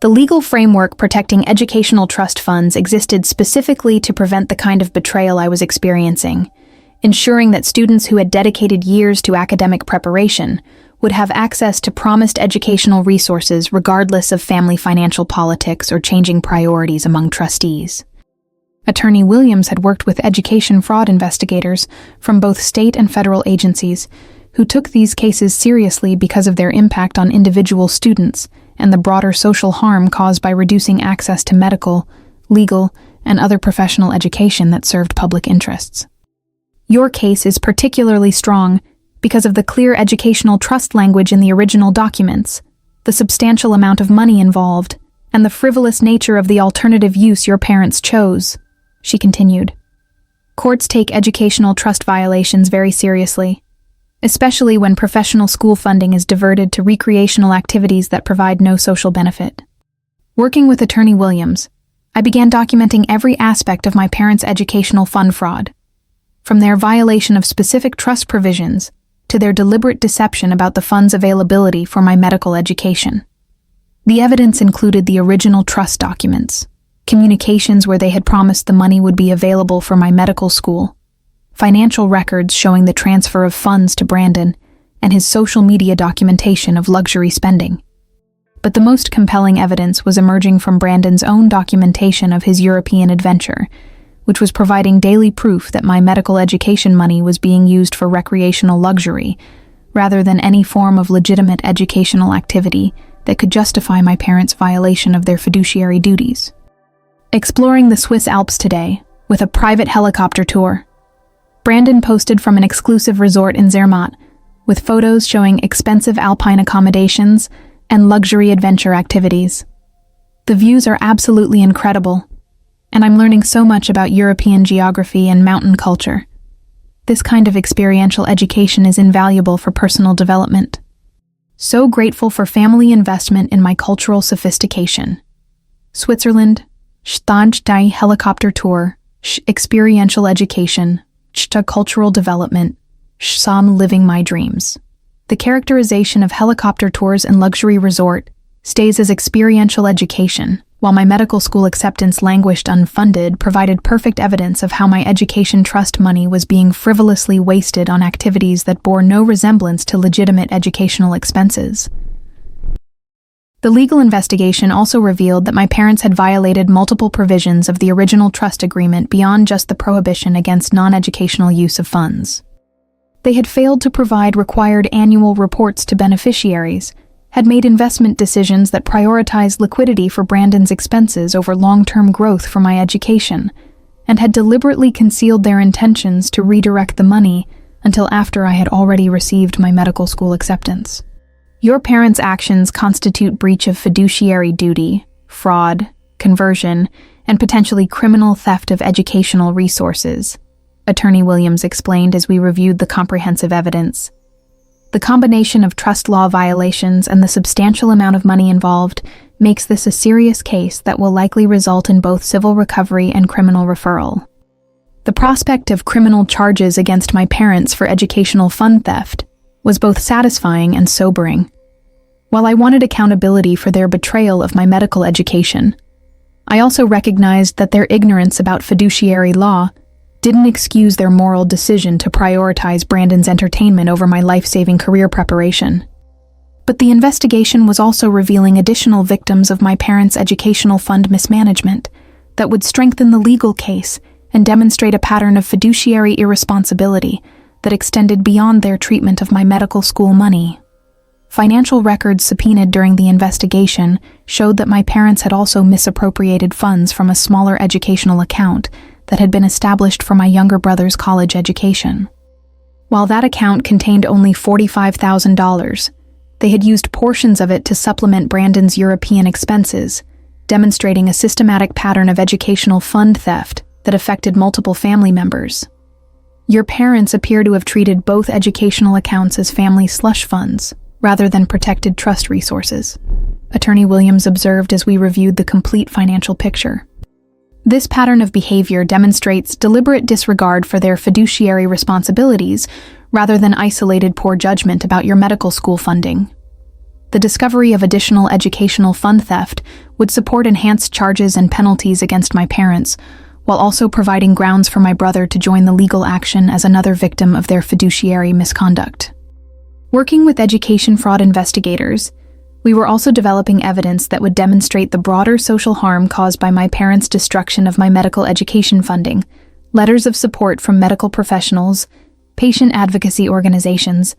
The legal framework protecting educational trust funds existed specifically to prevent the kind of betrayal I was experiencing, ensuring that students who had dedicated years to academic preparation would have access to promised educational resources regardless of family financial politics or changing priorities among trustees. Attorney Williams had worked with education fraud investigators from both state and federal agencies who took these cases seriously because of their impact on individual students and the broader social harm caused by reducing access to medical, legal, and other professional education that served public interests. Your case is particularly strong because of the clear educational trust language in the original documents, the substantial amount of money involved, and the frivolous nature of the alternative use your parents chose, she continued. Courts take educational trust violations very seriously, especially when professional school funding is diverted to recreational activities that provide no social benefit. Working with Attorney Williams, I began documenting every aspect of my parents' educational fund fraud, from their violation of specific trust provisions to their deliberate deception about the fund's availability for my medical education. The evidence included the original trust documents, communications where they had promised the money would be available for my medical school, financial records showing the transfer of funds to Brandon, and his social media documentation of luxury spending. But the most compelling evidence was emerging from Brandon's own documentation of his European adventure, which was providing daily proof that my medical education money was being used for recreational luxury, rather than any form of legitimate educational activity that could justify my parents' violation of their fiduciary duties. Exploring the Swiss Alps today, with a private helicopter tour, Brandon posted from an exclusive resort in Zermatt, with photos showing expensive alpine accommodations and luxury adventure activities. The views are absolutely incredible, and I'm learning so much about European geography and mountain culture. This kind of experiential education is invaluable for personal development. So grateful for family investment in my cultural sophistication. Switzerland, Stadtsteig helicopter tour, experiential education, cultural development, Sam living my dreams. The characterization of helicopter tours and luxury resort stays as experiential education, while my medical school acceptance languished unfunded provided perfect evidence of how my education trust money was being frivolously wasted on activities that bore no resemblance to legitimate educational expenses. The legal investigation also revealed that my parents had violated multiple provisions of the original trust agreement beyond just the prohibition against non-educational use of funds. They had failed to provide required annual reports to beneficiaries, had made investment decisions that prioritized liquidity for Brandon's expenses over long-term growth for my education, and had deliberately concealed their intentions to redirect the money until after I had already received my medical school acceptance. Your parents' actions constitute breach of fiduciary duty, fraud, conversion, and potentially criminal theft of educational resources, Attorney Williams explained as we reviewed the comprehensive evidence. The combination of trust law violations and the substantial amount of money involved makes this a serious case that will likely result in both civil recovery and criminal referral. The prospect of criminal charges against my parents for educational fund theft was both satisfying and sobering. While I wanted accountability for their betrayal of my medical education, I also recognized that their ignorance about fiduciary law didn't excuse their moral decision to prioritize Brandon's entertainment over my life-saving career preparation. But the investigation was also revealing additional victims of my parents' educational fund mismanagement that would strengthen the legal case and demonstrate a pattern of fiduciary irresponsibility that extended beyond their treatment of my medical school money. Financial records subpoenaed during the investigation showed that my parents had also misappropriated funds from a smaller educational account that had been established for my younger brother's college education. While that account contained only $45,000, they had used portions of it to supplement Brandon's European expenses, demonstrating a systematic pattern of educational fund theft that affected multiple family members. Your parents appear to have treated both educational accounts as family slush funds, rather than protected trust resources, Attorney Williams observed as we reviewed the complete financial picture. This pattern of behavior demonstrates deliberate disregard for their fiduciary responsibilities rather than isolated poor judgment about your medical school funding. The discovery of additional educational fund theft would support enhanced charges and penalties against my parents, while also providing grounds for my brother to join the legal action as another victim of their fiduciary misconduct. Working with education fraud investigators, we were also developing evidence that would demonstrate the broader social harm caused by my parents' destruction of my medical education funding. Letters of support from medical professionals, patient advocacy organizations,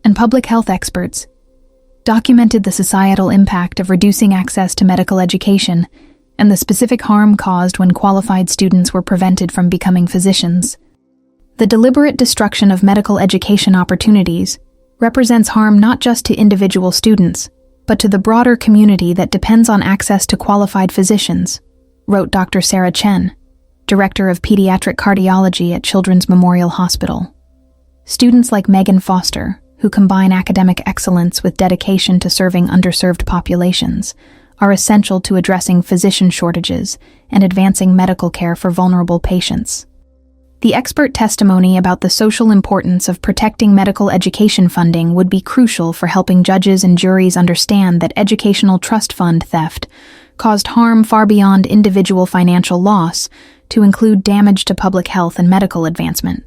and public health experts documented the societal impact of reducing access to medical education and the specific harm caused when qualified students were prevented from becoming physicians. The deliberate destruction of medical education opportunities represents harm not just to individual students, but to the broader community that depends on access to qualified physicians, wrote Dr. Sarah Chen, Director of Pediatric Cardiology at Children's Memorial Hospital. Students like Megan Foster, who combine academic excellence with dedication to serving underserved populations, are essential to addressing physician shortages and advancing medical care for vulnerable patients. The expert testimony about the social importance of protecting medical education funding would be crucial for helping judges and juries understand that educational trust fund theft caused harm far beyond individual financial loss to include damage to public health and medical advancement.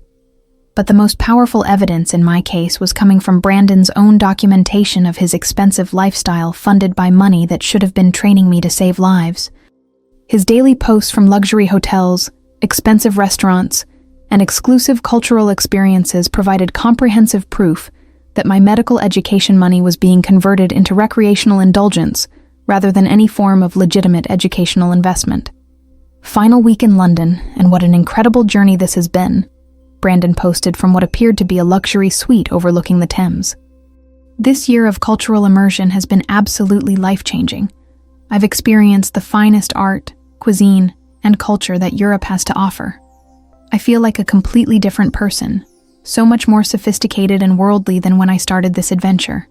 But the most powerful evidence in my case was coming from Brandon's own documentation of his expensive lifestyle funded by money that should have been training me to save lives. His daily posts from luxury hotels, expensive restaurants, and exclusive cultural experiences provided comprehensive proof that my medical education money was being converted into recreational indulgence rather than any form of legitimate educational investment. Final week in London, and what an incredible journey this has been. Brandon posted from what appeared to be a luxury suite overlooking the Thames. This year of cultural immersion has been absolutely life-changing. I've experienced the finest art, cuisine, and culture that Europe has to offer. I feel like a completely different person, so much more sophisticated and worldly than when I started this adventure.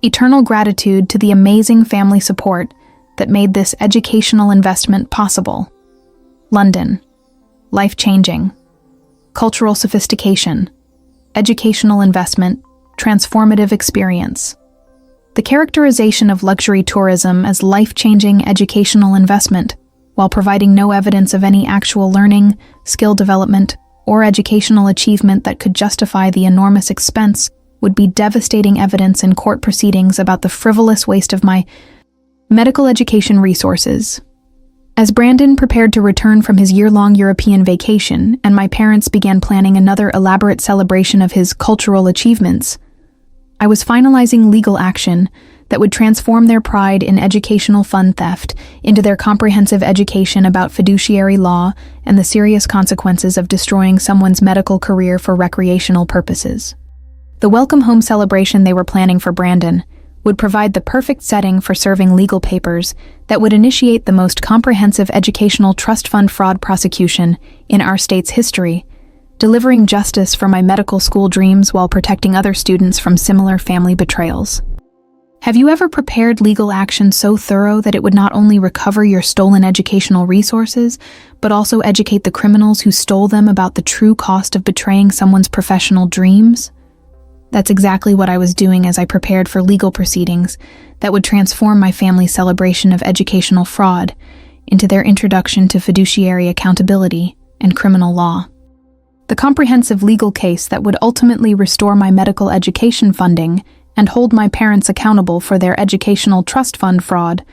Eternal gratitude to the amazing family support that made this educational investment possible. London. Life-changing. Cultural sophistication. Educational investment. Transformative experience. The characterization of luxury tourism as life-changing educational investment, while providing no evidence of any actual learning, skill development, or educational achievement that could justify the enormous expense, would be devastating evidence in court proceedings about the frivolous waste of my medical education resources. As Brandon prepared to return from his year-long European vacation and my parents began planning another elaborate celebration of his cultural achievements, I was finalizing legal action that would transform their pride in educational fund theft into their comprehensive education about fiduciary law and the serious consequences of destroying someone's medical career for recreational purposes. The welcome home celebration they were planning for Brandon would provide the perfect setting for serving legal papers that would initiate the most comprehensive educational trust fund fraud prosecution in our state's history, delivering justice for my medical school dreams while protecting other students from similar family betrayals. Have you ever prepared legal action so thorough that it would not only recover your stolen educational resources, but also educate the criminals who stole them about the true cost of betraying someone's professional dreams? That's exactly what I was doing as I prepared for legal proceedings that would transform my family's celebration of educational fraud into their introduction to fiduciary accountability and criminal law. The comprehensive legal case that would ultimately restore my medical education funding and hold my parents accountable for their educational trust fund fraud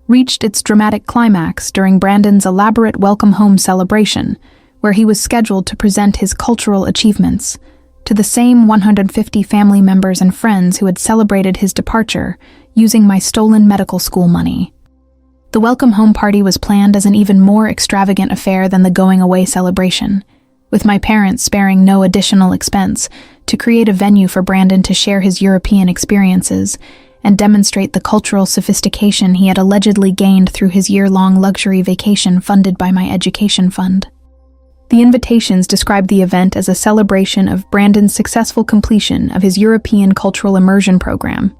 reached its dramatic climax during Brandon's elaborate welcome home celebration, where he was scheduled to present his cultural achievements to the same 150 family members and friends who had celebrated his departure using my stolen medical school money. The welcome home party was planned as an even more extravagant affair than the going-away celebration, with my parents sparing no additional expense to create a venue for Brandon to share his European experiences and demonstrate the cultural sophistication he had allegedly gained through his year-long luxury vacation funded by my education fund. The invitations described the event as a celebration of Brandon's successful completion of his European cultural immersion program,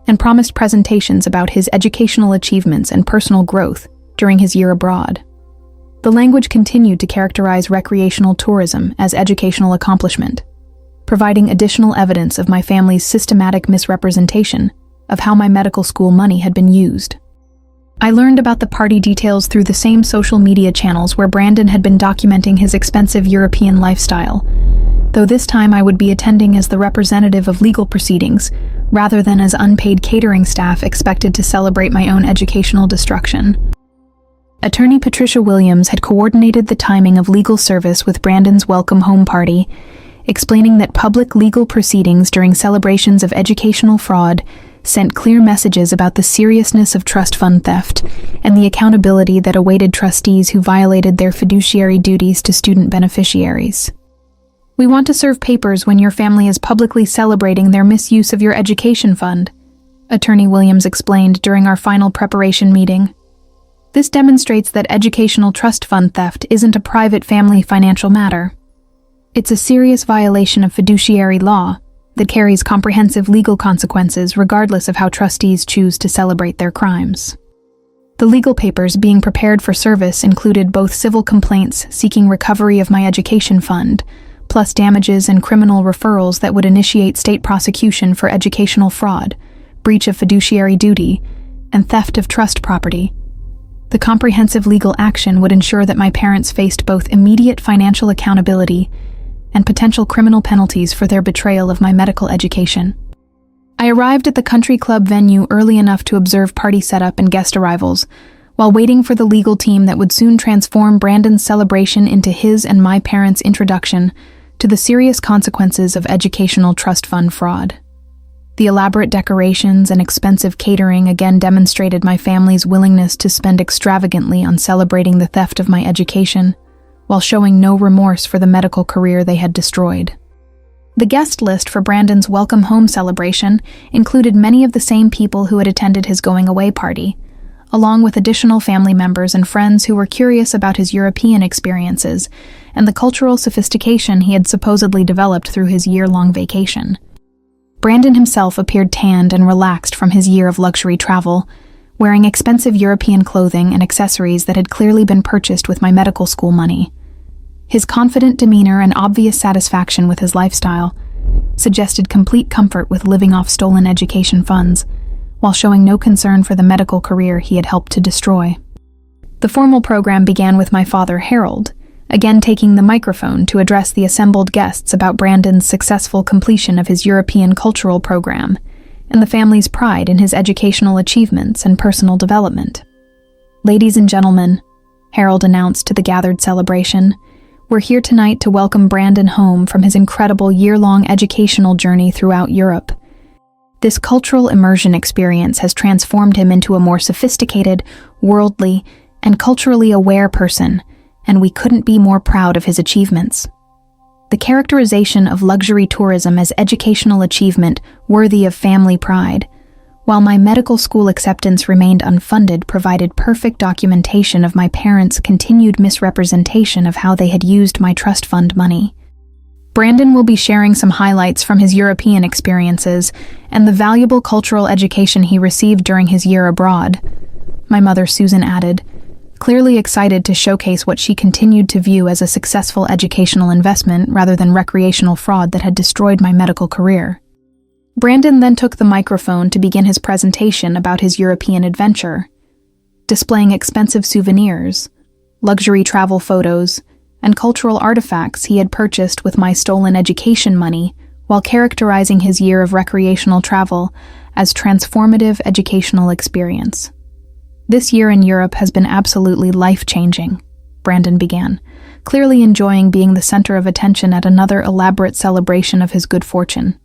and promised presentations about his educational achievements and personal growth during his year abroad. The language continued to characterize recreational tourism as educational accomplishment, providing additional evidence of my family's systematic misrepresentation of how my medical school money had been used. I learned about the party details through the same social media channels where Brandon had been documenting his expensive European lifestyle, though this time I would be attending as the representative of legal proceedings, rather than as unpaid catering staff expected to celebrate my own educational destruction. Attorney Patricia Williams had coordinated the timing of legal service with Brandon's welcome home party, explaining that public legal proceedings during celebrations of educational fraud sent clear messages about the seriousness of trust fund theft and the accountability that awaited trustees who violated their fiduciary duties to student beneficiaries. We want to serve papers when your family is publicly celebrating their misuse of your education fund, Attorney Williams explained during our final preparation meeting. This demonstrates that educational trust fund theft isn't a private family financial matter. It's a serious violation of fiduciary law that carries comprehensive legal consequences regardless of how trustees choose to celebrate their crimes. The legal papers being prepared for service included both civil complaints seeking recovery of my education fund, plus damages and criminal referrals that would initiate state prosecution for educational fraud, breach of fiduciary duty, and theft of trust property. The comprehensive legal action would ensure that my parents faced both immediate financial accountability and potential criminal penalties for their betrayal of my medical education. I arrived at the country club venue early enough to observe party setup and guest arrivals, while waiting for the legal team that would soon transform Brandon's celebration into his and my parents' introduction to the serious consequences of educational trust fund fraud. The elaborate decorations and expensive catering again demonstrated my family's willingness to spend extravagantly on celebrating the theft of my education, while showing no remorse for the medical career they had destroyed. The guest list for Brandon's welcome home celebration included many of the same people who had attended his going-away party, along with additional family members and friends who were curious about his European experiences and the cultural sophistication he had supposedly developed through his year-long vacation. Brandon himself appeared tanned and relaxed from his year of luxury travel, wearing expensive European clothing and accessories that had clearly been purchased with my medical school money. His confident demeanor and obvious satisfaction with his lifestyle suggested complete comfort with living off stolen education funds, while showing no concern for the medical career he had helped to destroy. The formal program began with my father, Harold, again taking the microphone to address the assembled guests about Brandon's successful completion of his European cultural program and the family's pride in his educational achievements and personal development. "Ladies and gentlemen," Harold announced to the gathered celebration, "we're here tonight to welcome Brandon home from his incredible year-long educational journey throughout Europe. This cultural immersion experience has transformed him into a more sophisticated, worldly, and culturally aware person, and we couldn't be more proud of his achievements." The characterization of luxury tourism as educational achievement worthy of family pride, while my medical school acceptance remained unfunded, provided perfect documentation of my parents' continued misrepresentation of how they had used my trust fund money. Brandon will be sharing some highlights from his European experiences and the valuable cultural education he received during his year abroad, my mother Susan added, clearly excited to showcase what she continued to view as a successful educational investment rather than recreational fraud that had destroyed my medical career. Brandon then took the microphone to begin his presentation about his European adventure, displaying expensive souvenirs, luxury travel photos, and cultural artifacts he had purchased with my stolen education money, while characterizing his year of recreational travel as transformative educational experience. "This year in Europe has been absolutely life-changing," Brandon began, clearly enjoying being the center of attention at another elaborate celebration of his good fortune.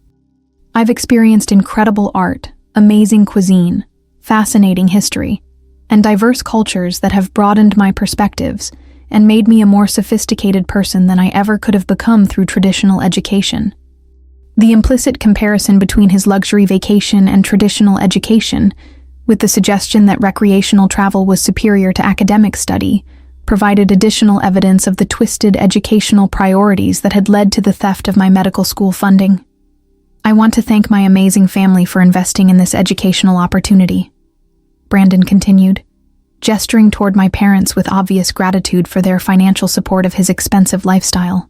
"I've experienced incredible art, amazing cuisine, fascinating history, and diverse cultures that have broadened my perspectives and made me a more sophisticated person than I ever could have become through traditional education." The implicit comparison between his luxury vacation and traditional education, with the suggestion that recreational travel was superior to academic study, provided additional evidence of the twisted educational priorities that had led to the theft of my medical school funding. "I want to thank my amazing family for investing in this educational opportunity," Brandon continued, gesturing toward my parents with obvious gratitude for their financial support of his expensive lifestyle.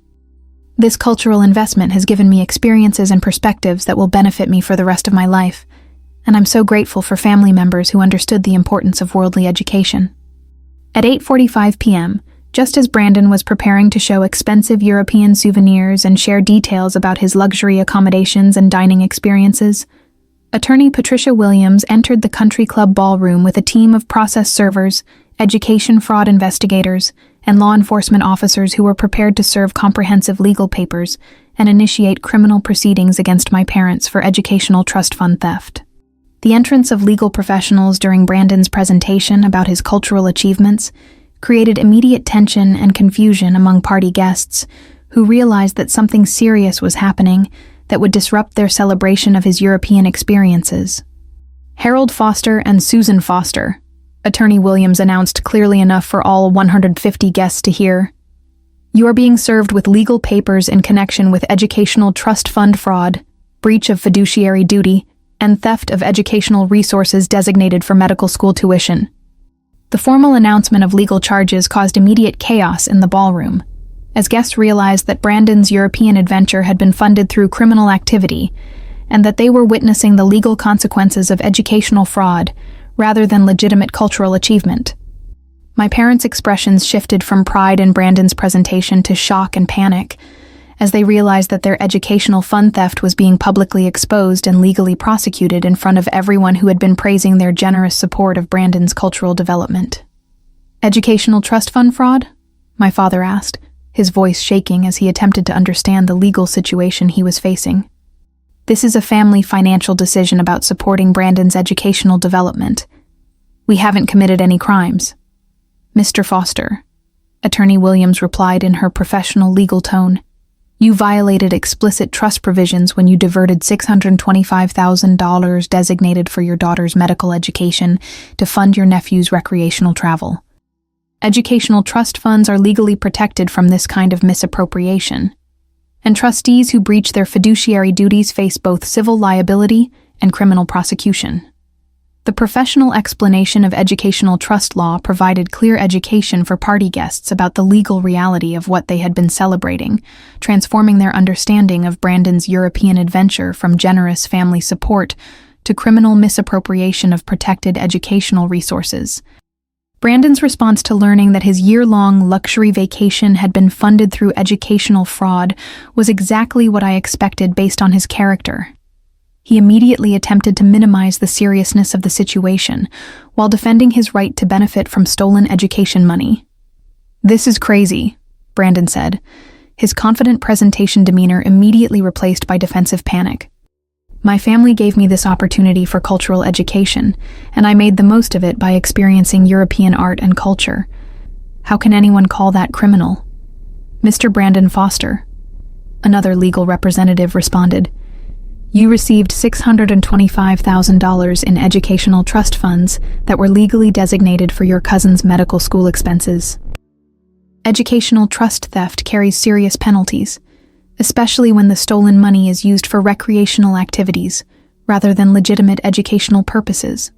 "This cultural investment has given me experiences and perspectives that will benefit me for the rest of my life, and I'm so grateful for family members who understood the importance of worldly education." At 8:45 p.m., just as Brandon was preparing to show expensive European souvenirs and share details about his luxury accommodations and dining experiences, attorney Patricia Williams entered the country club ballroom with a team of process servers, education fraud investigators, and law enforcement officers who were prepared to serve comprehensive legal papers and initiate criminal proceedings against my parents for educational trust fund theft. The entrance of legal professionals during Brandon's presentation about his cultural achievements created immediate tension and confusion among party guests who realized that something serious was happening that would disrupt their celebration of his European experiences. "Harold Foster and Susan Foster," Attorney Williams announced clearly enough for all 150 guests to hear. "You are being served with legal papers in connection with educational trust fund fraud, breach of fiduciary duty, and theft of educational resources designated for medical school tuition." The formal announcement of legal charges caused immediate chaos in the ballroom, as guests realized that Brandon's European adventure had been funded through criminal activity, and that they were witnessing the legal consequences of educational fraud rather than legitimate cultural achievement. My parents' expressions shifted from pride in Brandon's presentation to shock and panic, as they realized that their educational fund theft was being publicly exposed and legally prosecuted in front of everyone who had been praising their generous support of Brandon's cultural development. "Educational trust fund fraud?" my father asked, his voice shaking as he attempted to understand the legal situation he was facing. "This is a family financial decision about supporting Brandon's educational development. We haven't committed any crimes." "Mr. Foster," Attorney Williams replied in her professional legal tone. You violated explicit trust provisions when you diverted $625,000 designated for your daughter's medical education to fund your nephew's recreational travel. Educational trust funds are legally protected from this kind of misappropriation, and trustees who breach their fiduciary duties face both civil liability and criminal prosecution. The professional explanation of educational trust law provided clear education for party guests about the legal reality of what they had been celebrating, transforming their understanding of Brandon's European adventure from generous family support to criminal misappropriation of protected educational resources. Brandon's response to learning that his year-long luxury vacation had been funded through educational fraud was exactly what I expected based on his character. He immediately attempted to minimize the seriousness of the situation, while defending his right to benefit from stolen education money. "This is crazy," Brandon said, his confident presentation demeanor immediately replaced by defensive panic. "My family gave me this opportunity for cultural education, and I made the most of it by experiencing European art and culture. How can anyone call that criminal?" "Mr. Brandon Foster," another legal representative responded, "you received $625,000 in educational trust funds that were legally designated for your cousin's medical school expenses. Educational trust theft carries serious penalties, especially when the stolen money is used for recreational activities rather than legitimate educational purposes."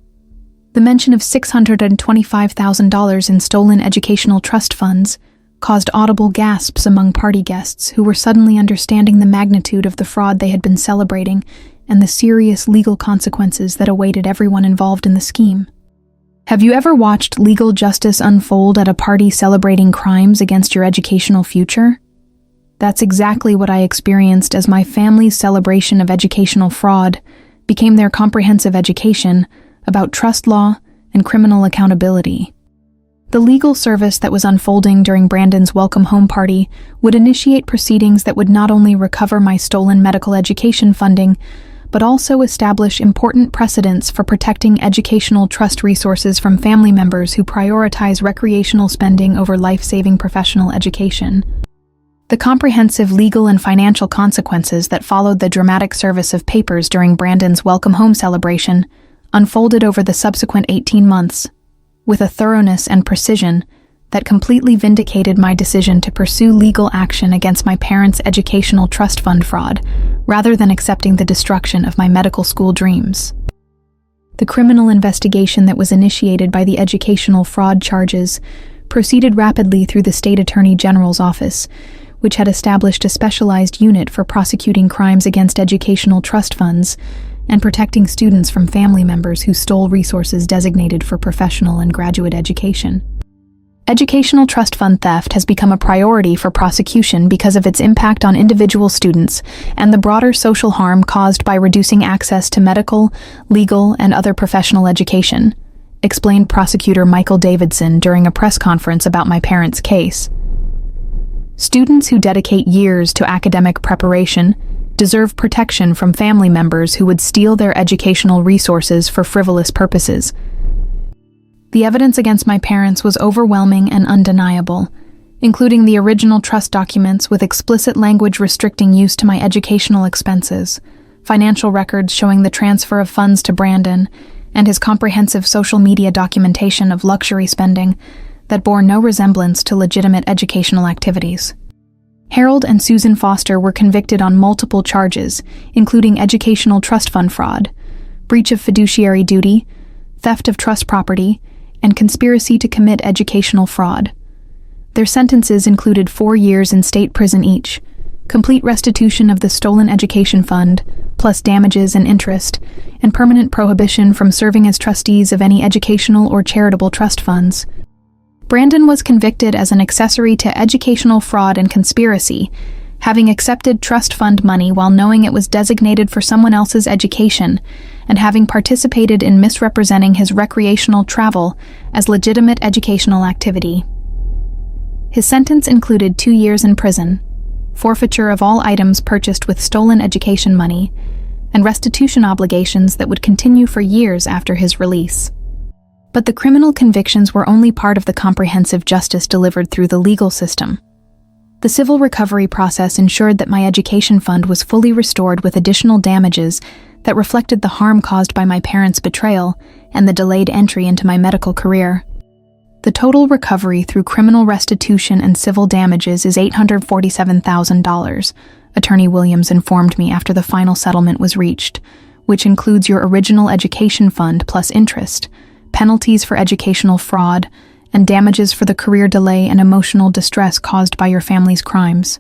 The mention of $625,000 in stolen educational trust funds caused audible gasps among party guests who were suddenly understanding the magnitude of the fraud they had been celebrating and the serious legal consequences that awaited everyone involved in the scheme. Have you ever watched legal justice unfold at a party celebrating crimes against your educational future? That's exactly what I experienced as my family's celebration of educational fraud became their comprehensive education about trust law and criminal accountability. The legal service that was unfolding during Brandon's welcome home party would initiate proceedings that would not only recover my stolen medical education funding, but also establish important precedents for protecting educational trust resources from family members who prioritize recreational spending over life-saving professional education. The comprehensive legal and financial consequences that followed the dramatic service of papers during Brandon's welcome home celebration unfolded over the subsequent 18 months, with a thoroughness and precision that completely vindicated my decision to pursue legal action against my parents' educational trust fund fraud, rather than accepting the destruction of my medical school dreams. The criminal investigation that was initiated by the educational fraud charges proceeded rapidly through the State Attorney General's office, which had established a specialized unit for prosecuting crimes against educational trust funds and protecting students from family members who stole resources designated for professional and graduate education. Educational trust fund theft has become a priority for prosecution because of its impact on individual students and the broader social harm caused by reducing access to medical, legal, and other professional education, explained prosecutor Michael Davidson during a press conference about my parents' case. Students who dedicate years to academic preparation deserve protection from family members who would steal their educational resources for frivolous purposes. The evidence against my parents was overwhelming and undeniable, including the original trust documents with explicit language restricting use to my educational expenses, financial records showing the transfer of funds to Brandon, and his comprehensive social media documentation of luxury spending that bore no resemblance to legitimate educational activities. Harold and Susan Foster were convicted on multiple charges, including educational trust fund fraud, breach of fiduciary duty, theft of trust property, and conspiracy to commit educational fraud. Their sentences included 4 years in state prison each, complete restitution of the stolen education fund, plus damages and interest, and permanent prohibition from serving as trustees of any educational or charitable trust funds. Brandon was convicted as an accessory to educational fraud and conspiracy, having accepted trust fund money while knowing it was designated for someone else's education, and having participated in misrepresenting his recreational travel as legitimate educational activity. His sentence included 2 years in prison, forfeiture of all items purchased with stolen education money, and restitution obligations that would continue for years after his release. But the criminal convictions were only part of the comprehensive justice delivered through the legal system. The civil recovery process ensured that my education fund was fully restored with additional damages that reflected the harm caused by my parents' betrayal and the delayed entry into my medical career. The total recovery through criminal restitution and civil damages is $847,000, Attorney Williams informed me after the final settlement was reached, which includes your original education fund plus interest, penalties for educational fraud, and damages for the career delay and emotional distress caused by your family's crimes.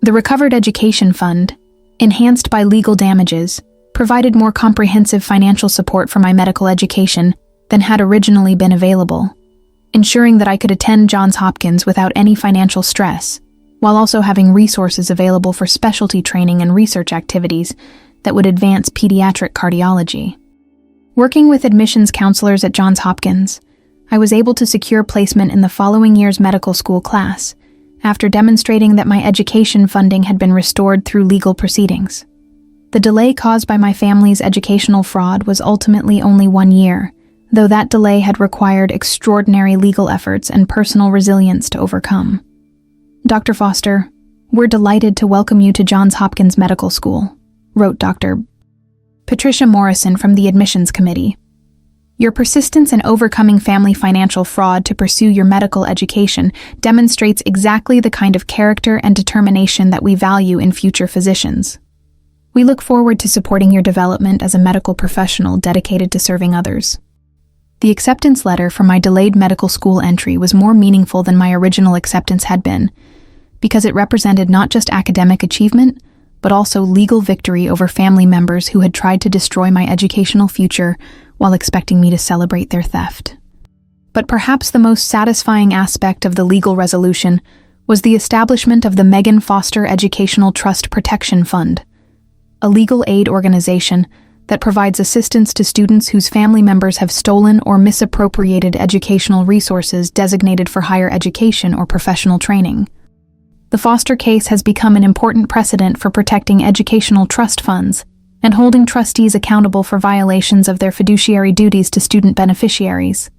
The recovered education fund, enhanced by legal damages, provided more comprehensive financial support for my medical education than had originally been available, ensuring that I could attend Johns Hopkins without any financial stress, while also having resources available for specialty training and research activities that would advance pediatric cardiology. Working with admissions counselors at Johns Hopkins, I was able to secure placement in the following year's medical school class, after demonstrating that my education funding had been restored through legal proceedings. The delay caused by my family's educational fraud was ultimately only 1 year, though that delay had required extraordinary legal efforts and personal resilience to overcome. Dr. Foster, we're delighted to welcome you to Johns Hopkins Medical School, wrote Dr. Patricia Morrison from the admissions committee. Your persistence in overcoming family financial fraud to pursue your medical education demonstrates exactly the kind of character and determination that we value in future physicians. We look forward to supporting your development as a medical professional dedicated to serving others. The acceptance letter for my delayed medical school entry was more meaningful than my original acceptance had been, because it represented not just academic achievement, but also legal victory over family members who had tried to destroy my educational future while expecting me to celebrate their theft. But perhaps the most satisfying aspect of the legal resolution was the establishment of the Megan Foster Educational Trust Protection Fund, a legal aid organization that provides assistance to students whose family members have stolen or misappropriated educational resources designated for higher education or professional training. The Foster case has become an important precedent for protecting educational trust funds and holding trustees accountable for violations of their fiduciary duties to student beneficiaries,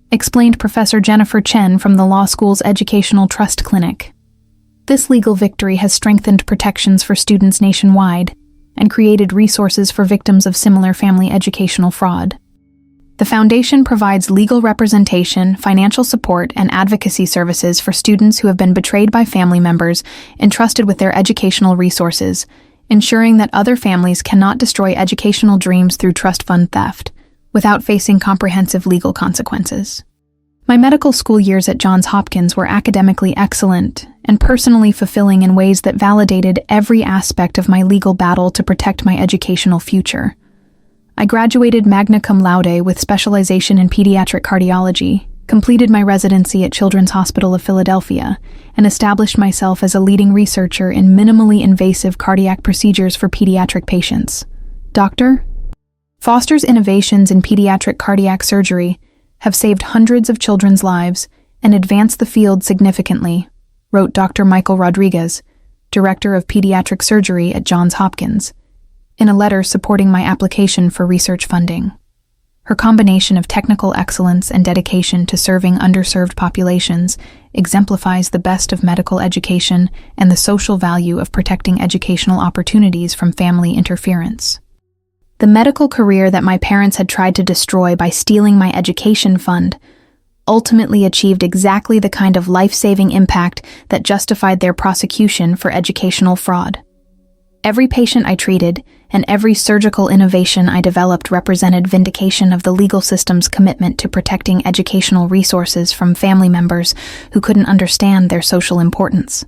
explained Professor Jennifer Chen from the law school's Educational Trust Clinic. This legal victory has strengthened protections for students nationwide and created resources for victims of similar family educational fraud. The foundation provides legal representation, financial support, and advocacy services for students who have been betrayed by family members entrusted with their educational resources, ensuring that other families cannot destroy educational dreams through trust fund theft without facing comprehensive legal consequences. My medical school years at Johns Hopkins were academically excellent and personally fulfilling in ways that validated every aspect of my legal battle to protect my educational future. I graduated magna cum laude with specialization in pediatric cardiology, completed my residency at Children's Hospital of Philadelphia, and established myself as a leading researcher in minimally invasive cardiac procedures for pediatric patients. Dr. Foster's innovations in pediatric cardiac surgery have saved hundreds of children's lives and advanced the field significantly, wrote Dr. Michael Rodriguez, Director of Pediatric Surgery at Johns Hopkins, in a letter supporting my application for research funding. Her combination of technical excellence and dedication to serving underserved populations exemplifies the best of medical education and the social value of protecting educational opportunities from family interference. The medical career that my parents had tried to destroy by stealing my education fund ultimately achieved exactly the kind of life-saving impact that justified their prosecution for educational fraud. Every patient I treated and every surgical innovation I developed represented vindication of the legal system's commitment to protecting educational resources from family members who couldn't understand their social importance.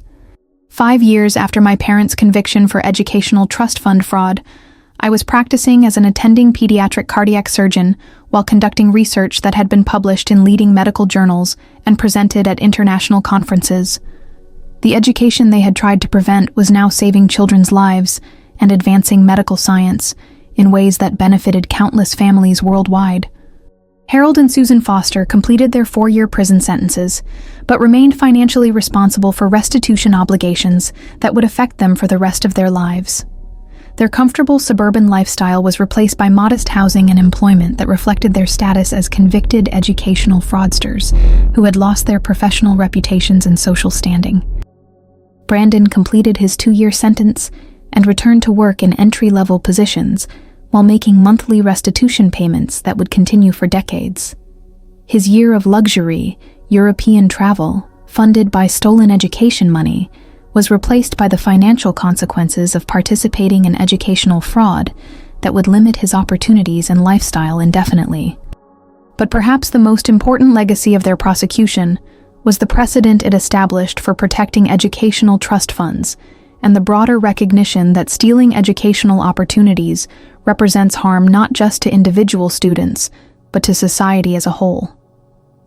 5 years after my parents' conviction for educational trust fund fraud, I was practicing as an attending pediatric cardiac surgeon while conducting research that had been published in leading medical journals and presented at international conferences. The education they had tried to prevent was now saving children's lives and advancing medical science in ways that benefited countless families worldwide. Harold and Susan Foster completed their 4-year prison sentences, but remained financially responsible for restitution obligations that would affect them for the rest of their lives. Their comfortable suburban lifestyle was replaced by modest housing and employment that reflected their status as convicted educational fraudsters who had lost their professional reputations and social standing. Brandon completed his 2-year sentence and returned to work in entry-level positions while making monthly restitution payments that would continue for decades. His year of luxury, European travel, funded by stolen education money, was replaced by the financial consequences of participating in educational fraud that would limit his opportunities and lifestyle indefinitely. But perhaps the most important legacy of their prosecution was the precedent it established for protecting educational trust funds and the broader recognition that stealing educational opportunities represents harm not just to individual students, but to society as a whole.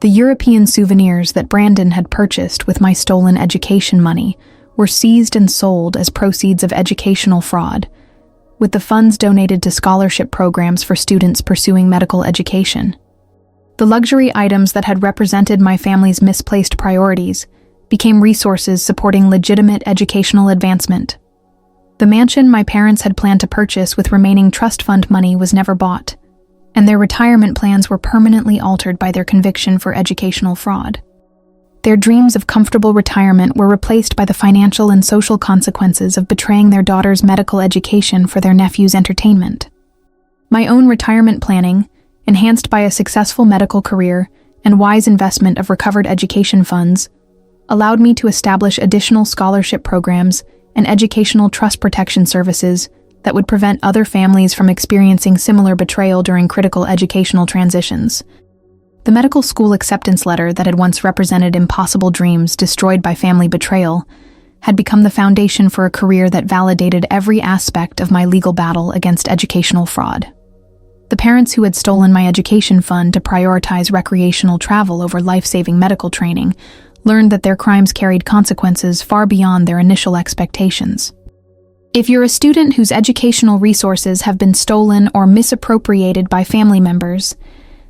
The European souvenirs that Brandon had purchased with my stolen education money were seized and sold as proceeds of educational fraud, with the funds donated to scholarship programs for students pursuing medical education. The luxury items that had represented my family's misplaced priorities became resources supporting legitimate educational advancement. The mansion my parents had planned to purchase with remaining trust fund money was never bought, and their retirement plans were permanently altered by their conviction for educational fraud. Their dreams of comfortable retirement were replaced by the financial and social consequences of betraying their daughter's medical education for their nephew's entertainment. My own retirement planning, enhanced by a successful medical career and wise investment of recovered education funds, allowed me to establish additional scholarship programs and educational trust protection services that would prevent other families from experiencing similar betrayal during critical educational transitions. The medical school acceptance letter that had once represented impossible dreams destroyed by family betrayal had become the foundation for a career that validated every aspect of my legal battle against educational fraud. The parents who had stolen my education fund to prioritize recreational travel over life-saving medical training learned that their crimes carried consequences far beyond their initial expectations. If you're a student whose educational resources have been stolen or misappropriated by family members,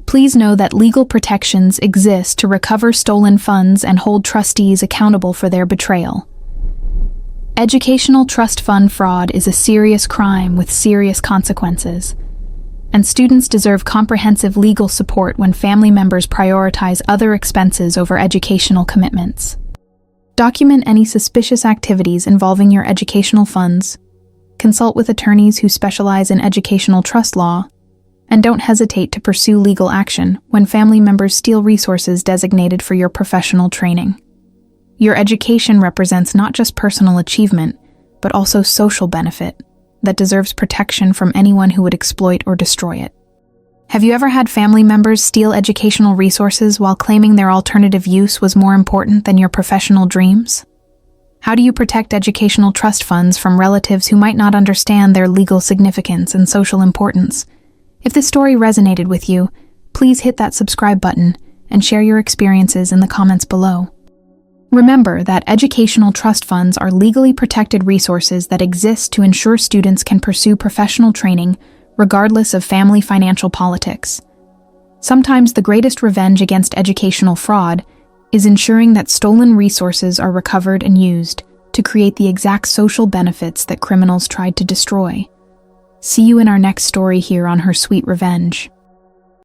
please know that legal protections exist to recover stolen funds and hold trustees accountable for their betrayal. Educational trust fund fraud is a serious crime with serious consequences, and students deserve comprehensive legal support when family members prioritize other expenses over educational commitments. Document any suspicious activities involving your educational funds, consult with attorneys who specialize in educational trust law, and don't hesitate to pursue legal action when family members steal resources designated for your professional training. Your education represents not just personal achievement, but also social benefit that deserves protection from anyone who would exploit or destroy it. Have you ever had family members steal educational resources while claiming their alternative use was more important than your professional dreams? How do you protect educational trust funds from relatives who might not understand their legal significance and social importance? If this story resonated with you, please hit that subscribe button and share your experiences in the comments below. Remember that educational trust funds are legally protected resources that exist to ensure students can pursue professional training regardless of family financial politics. Sometimes the greatest revenge against educational fraud is ensuring that stolen resources are recovered and used to create the exact social benefits that criminals tried to destroy. See you in our next story here on Her Sweet Revenge.